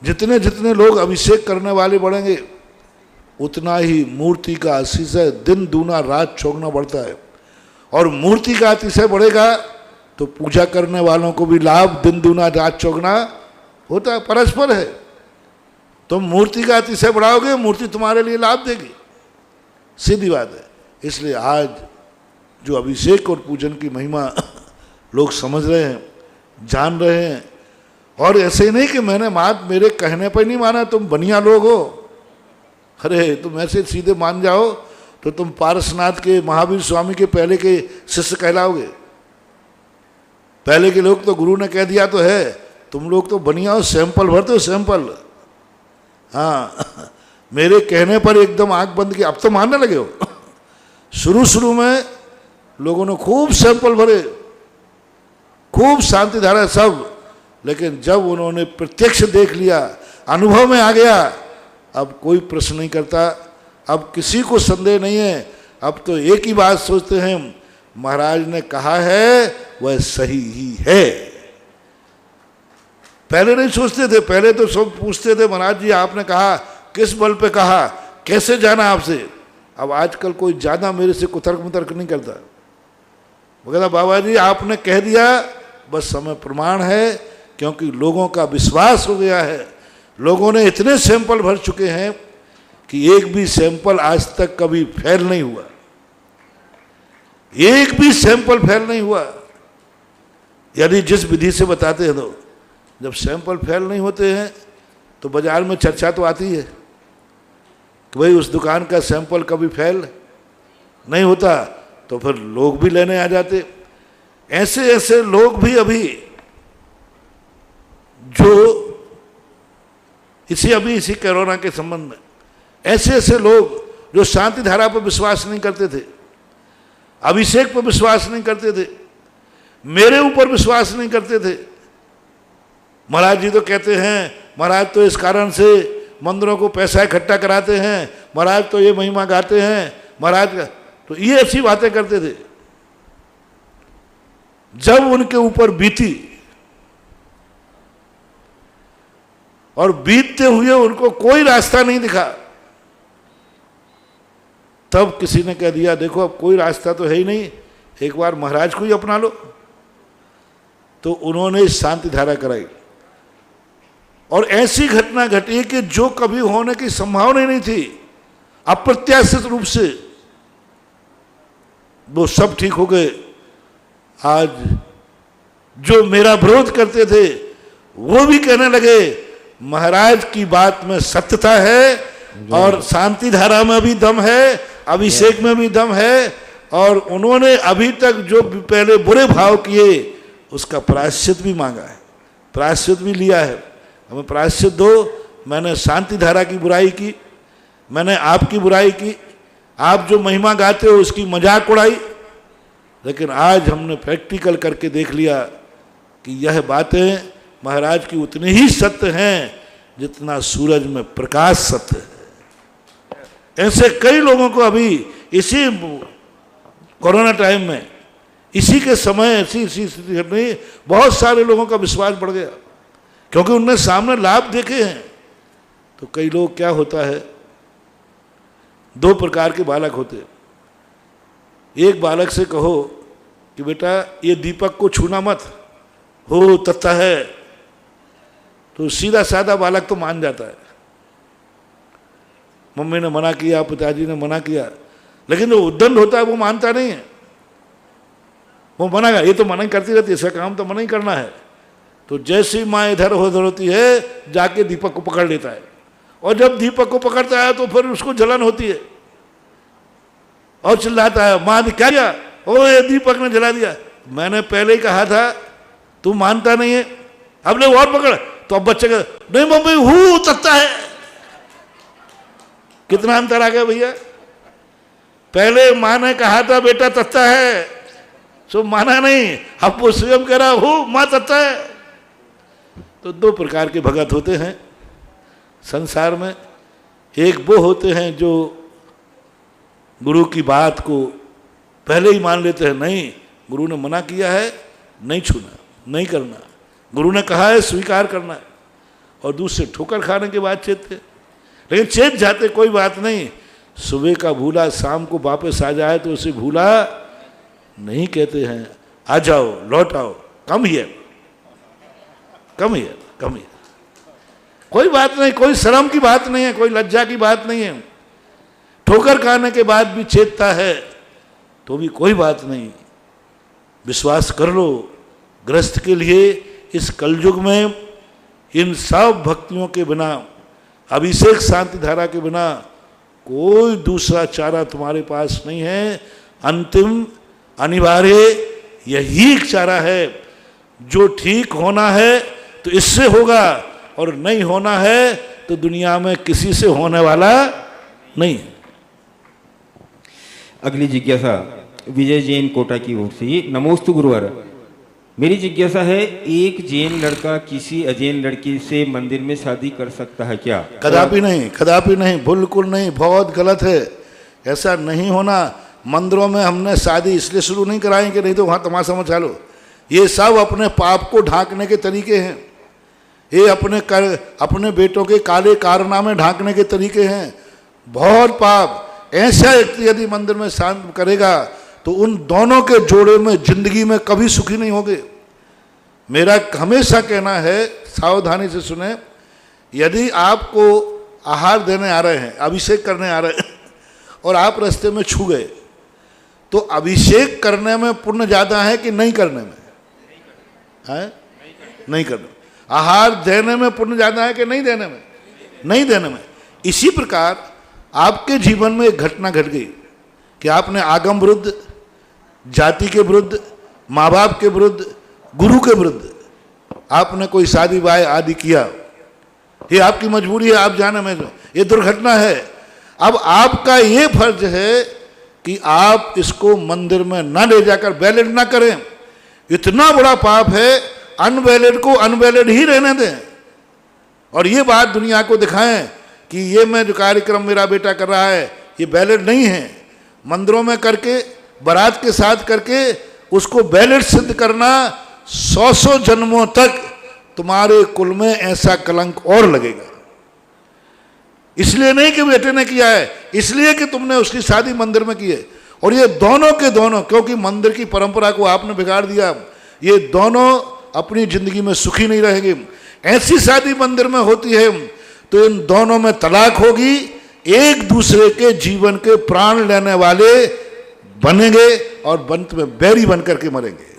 जितने जितने लोग अभिषेक करने वाले बढ़ेंगे, उतना ही मूर्ति का अतिशय दिन दूना रात चौगुना बढ़ता है। और मूर्ति का अतिशय बढ़ेगा तो पूजा करने वालों को भी लाभ दिन दूना रात चौगुना होता है, परस्पर है। तुम मूर्ति का अतिशय बढ़ाओगे, मूर्ति तुम्हारे लिए लाभ देगी, सीधी बात है। इसलिए आज जो अभिषेक और पूजन की महिमा लोग समझ रहे हैं, जान रहे हैं। और ऐसे ही नहीं कि मैंने मेरे कहने पर नहीं माना, तुम बनिया लोग हो, अरे तुम ऐसे सीधे मान जाओ तो तुम पारसनाथ के महावीर स्वामी के पहले के शिष्य कहलाओगे। पहले के लोग तो गुरु ने कह दिया तो है, तुम लोग तो बनिया हो, सैंपल भरते हो, सैंपल। हाँ, मेरे कहने पर एकदम आंख बंद की, अब तो मानने लगे हो। शुरू शुरू में लोगों ने खूब सैंपल भरे, खूब शांति धारा सब, लेकिन जब उन्होंने प्रत्यक्ष देख लिया, अनुभव में आ गया, अब कोई प्रश्न नहीं करता, अब किसी को संदेह नहीं है। अब तो एक ही बात सोचते हैं, महाराज ने कहा है वह सही ही है। पहले नहीं सोचते थे, पहले तो सब पूछते थे महाराज जी आपने कहा, किस बल पे कहा, कैसे जाना आपसे। अब आजकल कोई ज़्यादा मेरे से कुतर्क मुतर्क नहीं करता, वो कहता बाबा जी आपने कह दिया, बस समय प्रमाण है, क्योंकि लोगों का विश्वास हो गया है। लोगों ने इतने सैंपल भर चुके हैं कि एक भी सैंपल आज तक कभी फेल नहीं हुआ, एक भी सैंपल फेल नहीं हुआ। यदि जिस विधि से बताते हैं, तो जब सैंपल फेल नहीं होते हैं तो बाजार में चर्चा तो आती है कि भाई उस दुकान का सैंपल कभी फेल नहीं होता। तो फिर लोग भी लेने आ जाते। ऐसे ऐसे लोग भी अभी जो इसी कोरोना के संबंध में ऐसे ऐसे लोग जो शांति धारा पर विश्वास नहीं करते थे, अभिषेक पर विश्वास नहीं करते थे, मेरे ऊपर विश्वास नहीं करते थे। महाराज जी तो कहते हैं, महाराज तो इस कारण से मंदिरों को पैसा इकट्ठा कराते हैं, महाराज तो ये महिमा गाते हैं, महाराज तो ये ऐसी बातें करते थे। जब उनके ऊपर बीती और बीतते हुए उनको कोई रास्ता नहीं दिखा, तब किसी ने कह दिया देखो अब कोई रास्ता तो है ही नहीं, एक बार महाराज को ही अपना लो। तो उन्होंने शांति धारा कराई और ऐसी घटना घटी कि जो कभी होने की संभावना ही नहीं थी, अप्रत्याशित रूप से वो सब ठीक हो गए। आज जो मेरा विरोध करते थे वो भी कहने लगे महाराज की बात में सत्यता है और शांति धारा में भी दम है, अभिषेक में भी दम है, और उन्होंने अभी तक जो पहले बुरे भाव किए उसका प्रायश्चित भी मांगा है, प्रायश्चित भी लिया है। हमें प्रायश्चित दो। मैंने शांति धारा की बुराई की, मैंने आपकी बुराई की, आप जो महिमा गाते हो उसकी मजाक उड़ाई, लेकिन आज हमने प्रैक्टिकल करके देख लिया कि यह बातें महाराज की उतनी ही सत्य हैं जितना सूरज में प्रकाश सत्य है। ऐसे कई लोगों को अभी इसी कोरोना टाइम में, इसी के समय ऐसी स्थिति घटनी, बहुत सारे लोगों का विश्वास बढ़ गया क्योंकि उनने सामने लाभ देखे हैं। तो कई लोग, क्या होता है, दो प्रकार के बालक होते। एक बालक से कहो कि बेटा ये दीपक को छूना मत, हो तत्ता है, तो सीधा साधा बालक तो मान जाता है। मम्मी ने मना किया, पिताजी ने मना किया, लेकिन जो उद्दंड होता है वो मानता नहीं है। वो मना, ये तो मना ही करती रहती है, इसका काम तो मना ही करना है। तो जैसी माँ इधर उधर होती है जाके दीपक को पकड़ लेता है, और जब दीपक को पकड़ता है तो फिर उसको जलन होती है और चिल्लाता है, माँ ने क्या किया, ओ ये दीपक ने जला दिया। मैंने पहले ही कहा था, तू मानता नहीं है, अब ले और पकड़। तो अब बच्चे का, नहीं मम्मी हूँ तत्ता है। कितना अंतर आ गया भैया। पहले माँ ने कहा था बेटा तत्ता है, सो माना नहीं, अब वो स्वयं कह रहा हूँ माँ तत्ता है। तो दो प्रकार के भगत होते हैं संसार में। एक वो होते हैं जो गुरु की बात को पहले ही मान लेते हैं, नहीं गुरु ने मना किया है, नहीं छूना, नहीं करना, गुरु ने कहा है स्वीकार करना है। और दूसरे ठोकर खाने के बाद चेतते, लेकिन चेत जाते कोई बात नहीं, सुबह का भूला शाम को वापस आ जाए तो उसे भूला नहीं कहते हैं। आ जाओ, लौट आओ, कम ही है, कम ही है, कम ही है। कोई बात नहीं, कोई शर्म की बात नहीं है, कोई लज्जा की बात नहीं है। ठोकर खाने के बाद भी चेतता है तो भी कोई बात नहीं। विश्वास कर लो, गृहस्थ के लिए इस कलयुग में इन सब भक्तियों के बिना, अभिषेक शांति धारा के बिना कोई दूसरा चारा तुम्हारे पास नहीं है। अंतिम अनिवार्य यही एक चारा है। जो ठीक होना है तो इससे होगा, और नहीं होना है तो दुनिया में किसी से होने वाला नहीं है। अगली जिज्ञासा विजय जैन कोटा की ओर से। नमोस्तु गुरुवर, मेरी जिज्ञासा है, एक जैन लड़का किसी अजैन लड़की से मंदिर में शादी कर सकता है क्या? कदापि नहीं, कदापि नहीं, बिल्कुल नहीं, बहुत गलत है, ऐसा नहीं होना। मंदिरों में हमने शादी इसलिए शुरू नहीं कराई कि नहीं तो वहाँ तमाशा मचा लो। ये सब अपने पाप को ढांकने के तरीके हैं, ये अपने बेटों के काले कारनामे ढांकने के तरीके हैं। बहुत पाप। ऐसा व्यक्ति यदि मंदिर में शांत करेगा तो उन दोनों के जोड़े में जिंदगी में कभी सुखी नहीं होंगे। मेरा हमेशा कहना है, सावधानी से सुने, यदि आपको आहार देने आ रहे हैं, अभिषेक करने आ रहे हैं और आप रास्ते में छू गए, तो अभिषेक करने में पुण्य ज़्यादा है कि नहीं करने में? है नहीं करने। आहार देने में पुण्य ज़्यादा है कि नहीं देने में? नहीं देने में। इसी प्रकार आपके जीवन में एक घटना घट गई कि आपने आगम विरुद्ध जाति के विरुद्ध, माँ बाप के विरुद्ध, गुरु के विरुद्ध आपने कोई शादी ब्याह आदि किया, ये आपकी मजबूरी है, आप जाने में ये दुर्घटना है। अब आपका ये फर्ज है कि आप इसको मंदिर में ना ले जाकर वैलिड ना करें। इतना बड़ा पाप है, अनवैलिड को अनवैलिड ही रहने दें और ये बात दुनिया को दिखाएं कि ये मैं जो कार्यक्रम मेरा बेटा कर रहा है ये वैलिड नहीं है। मंदिरों में करके, बारात के साथ करके उसको वैलिड सिद्ध करना, 100 जन्मों तक तुम्हारे कुल में ऐसा कलंक और लगेगा। इसलिए नहीं कि बेटे ने किया है, इसलिए कि तुमने उसकी शादी मंदिर में की है। और ये दोनों के दोनों, क्योंकि मंदिर की परंपरा को आपने बिगाड़ दिया, ये दोनों अपनी जिंदगी में सुखी नहीं रहेंगे। ऐसी शादी मंदिर में होती है तो इन दोनों में तलाक होगी, एक दूसरे के जीवन के प्राण लेने वाले बनेंगे और अंत में बैरी बन करके मरेंगे।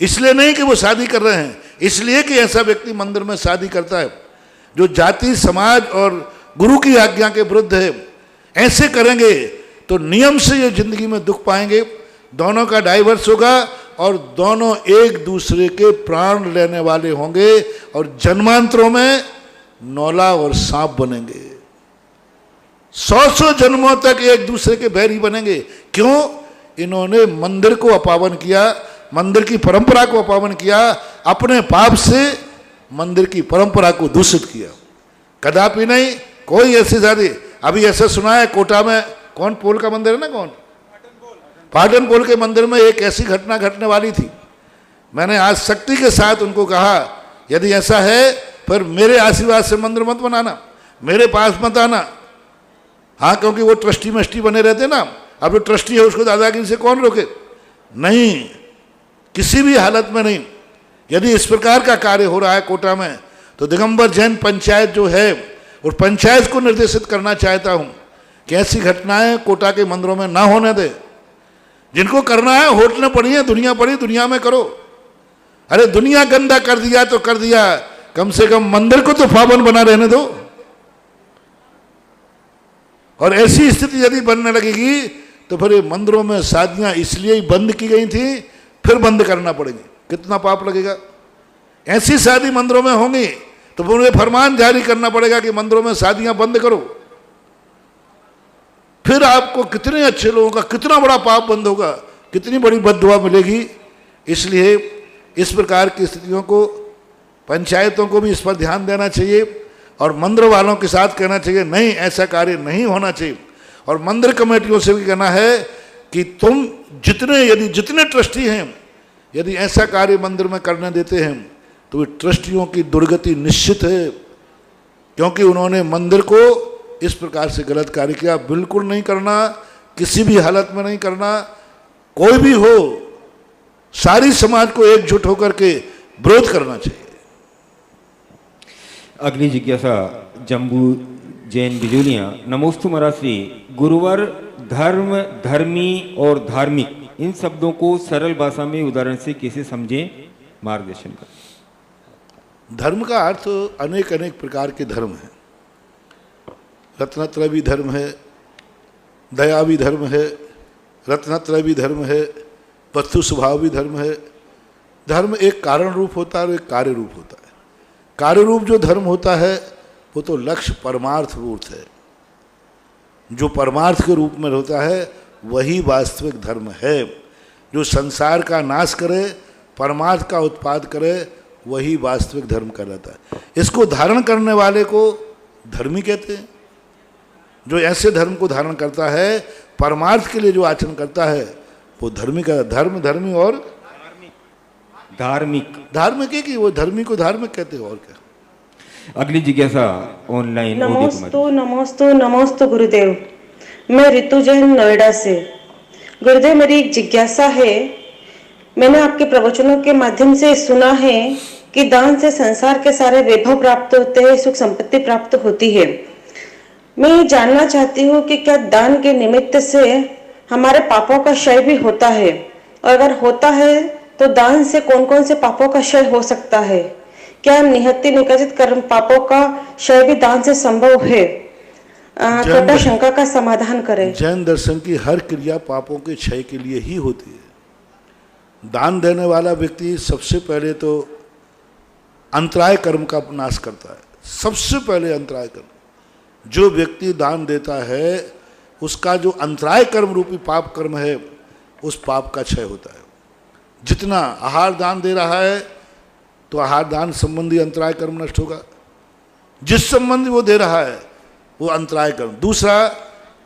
इसलिए नहीं कि वो शादी कर रहे हैं, इसलिए कि ऐसा व्यक्ति मंदिर में शादी करता है जो जाति, समाज और गुरु की आज्ञा के विरुद्ध है। ऐसे करेंगे तो नियम से ये जिंदगी में दुख पाएंगे, दोनों का डाइवर्स होगा और दोनों एक दूसरे के प्राण लेने वाले होंगे और जन्मांतरों में नौला और सांप बनेंगे। 100 जन्मों तक एक दूसरे के बैरी बनेंगे। क्यों? इन्होंने मंदिर को अपावन किया, मंदिर की परंपरा को अपावन किया, अपने पाप से मंदिर की परंपरा को दूषित किया। कदापि नहीं कोई ऐसी शादी। अभी ऐसा सुना है कोटा में, कौन पोल का मंदिर है ना, कौन पाटन पोल के मंदिर में एक ऐसी घटना घटने वाली थी। मैंने आज शक्ति के साथ उनको कहा यदि ऐसा है फिर मेरे आशीर्वाद से मंदिर मत बनाना, मेरे पास मत आना। हाँ, क्योंकि वो ट्रस्टी मस्टी बने रहते ना, अब जो ट्रस्टी है उसको दादागिरी से कौन रोके? नहीं, किसी भी हालत में नहीं। यदि इस प्रकार का कार्य हो रहा है कोटा में तो दिगंबर जैन पंचायत जो है और पंचायत को निर्देशित करना चाहता हूं कि ऐसी घटनाएं कोटा के मंदिरों में ना होने दे। जिनको करना है होटलें पड़ी हैं, दुनिया पड़ी, दुनिया में करो। अरे दुनिया गंदा कर दिया तो कर दिया, कम से कम मंदिर को तो पावन बना रहने दो। और ऐसी स्थिति यदि बनने लगेगी तो फिर मंदिरों में शादियां इसलिए ही बंद की गई थी, फिर बंद करना पड़ेगी। कितना पाप लगेगा। ऐसी शादी मंदिरों में होंगी तो उन्हें फरमान जारी करना पड़ेगा कि मंदिरों में शादियां बंद करो। फिर आपको कितने अच्छे लोगों का कितना बड़ा पाप बंद होगा, कितनी बड़ी बद्दुआ मिलेगी। इसलिए इस प्रकार की स्थितियों को पंचायतों को भी इस पर ध्यान देना चाहिए और मंदिर वालों के साथ कहना चाहिए नहीं, ऐसा कार्य नहीं होना चाहिए। और मंदिर कमेटियों से भी कहना है कि तुम जितने ट्रस्टी हैं यदि ऐसा कार्य मंदिर में करने देते हैं तो ट्रस्टियों की दुर्गति निश्चित है, क्योंकि उन्होंने मंदिर को इस प्रकार से गलत कार्य किया। बिल्कुल नहीं करना, किसी भी हालत में नहीं करना। कोई भी हो, सारी समाज को एकजुट होकर के विरोध करना चाहिए। अगली जिज्ञासा जम्बू जैन बिजोलिया। नमोस्तु महाराज। गुरुवर, धर्म, धर्मी और धार्मिक, इन शब्दों को सरल भाषा में उदाहरण से कैसे समझें, मार्गदर्शन करें। धर्म का अर्थ अनेक अनेक प्रकार के धर्म हैं। रत्नत्रय भी धर्म है, दया भी धर्म है, रत्नत्रय भी धर्म है, वस्तु स्वभाव भी धर्म है। धर्म एक कारण रूप होता है और एक कार्य रूप होता है। कार्य रूप जो धर्म होता है वो तो लक्ष्य परमार्थ रूप है। जो परमार्थ के रूप में होता है वही वास्तविक धर्म है। जो संसार का नाश करे, परमार्थ का उत्पाद करे, वही वास्तविक धर्म कहलाता है। इसको धारण करने वाले को धर्मी कहते हैं। जो ऐसे धर्म को धारण करता है, परमार्थ के लिए जो आचरण करता है, वो धर्मी का धर्म, धर्मी और धार्मिक है कि वो धर्मी को धार्मिक कहते हैं और क्या। अगली जिज्ञासा ऑनलाइन। नमोस्तु गुरुदेव। मैं रितु जैन नोएडा से। गुरुदेव, मेरी एक जिज्ञासा है। मैंने आपके प्रवचनों के माध्यम से सुना है कि दान से संसार के सारे वैभव प्राप्त होते हैं, सुख संपत्ति प्राप्त होती है। मैं ये जानना चाहती हूँ कि क्या दान के निमित्त से हमारे पापों का क्षय भी होता है, और अगर होता है तो दान से कौन कौन से पापों का क्षय हो सकता है? क्या निहत्ति निकासित कर्म पापों का क्षय भी दान से संभव है? कटा शंका का समाधान करें। जैन दर्शन की हर क्रिया पापों के क्षय के लिए ही होती है। दान देने वाला व्यक्ति सबसे पहले तो अंतराय कर्म का नाश करता है। सबसे पहले अंतराय कर्म, जो व्यक्ति दान देता है उसका जो अंतराय कर्म रूपी पाप कर्म है उस पाप का क्षय होता है। जितना आहार दान दे रहा है तो आहार दान संबंधी अंतराय कर्म नष्ट होगा, जिस संबंधी वो दे रहा है वो अंतराय कर्म। दूसरा,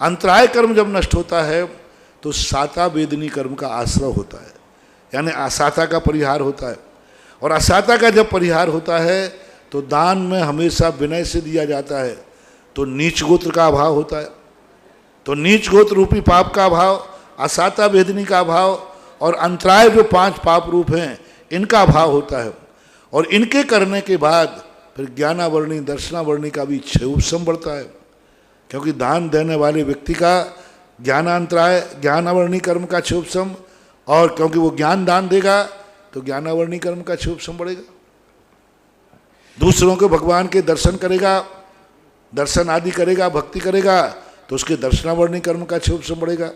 अंतराय कर्म जब नष्ट होता है तो साता वेदनी कर्म का आश्रय होता है, यानी असाता का परिहार होता है। और असाता का जब परिहार होता है तो दान में हमेशा विनय से दिया जाता है, तो नीच गोत्र का अभाव होता है। तो नीच गोत्र रूपी पाप का अभाव, असाता वेदनी का अभाव और अंतराय जो 5 पाप रूप हैं इनका अभाव होता है। और इनके करने के बाद फिर ज्ञानावर्णी दर्शनावर्णी का भी क्षय उपशम बढ़ता है, क्योंकि दान देने वाले व्यक्ति का ज्ञानांतराय ज्ञानावर्णी कर्म का क्षय उपशम, और क्योंकि वो ज्ञान दान देगा तो ज्ञानावर्णी कर्म का क्षय उपशम बढ़ेगा। दूसरों के भगवान के दर्शन करेगा, दर्शन आदि करेगा, भक्ति करेगा तो उसके दर्शनावर्णी कर्म का क्षय उपशम बढ़ेगा।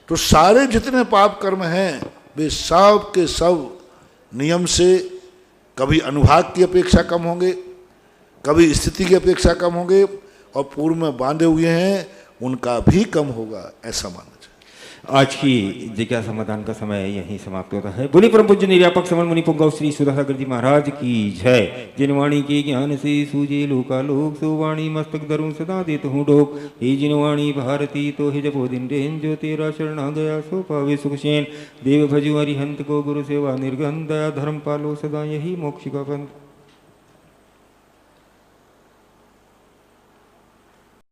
तो सारे जितने पाप कर्म हैं वे सब के सब नियम से कभी अनुभाग की अपेक्षा कम होंगे, कभी स्थिति की अपेक्षा कम होंगे, और पूर्व में बांधे हुए हैं उनका भी कम होगा, ऐसा मानना चाहिए। आज की जिज्ञासा समाधान का समय यहीं समाप्त होता है। बोली परम पूज्य निर्यापक समन मुनि पुंगव श्री सुधाकर जी महाराज की जय। जिनवाणी के ज्ञान से सूझे लोकालोक, सुवाणी मस्तक धरुं सदा देत हूँ डोक। हे जिनवाणी भारती तो हे जपो दिन रेन, जो तेरा शरण आ गया सो पावे सुख चैन। देव भजु हरिहंत को गुरु सेवा निर्गन, दया धर्म पालो सदा यही मोक्ष का पंथ।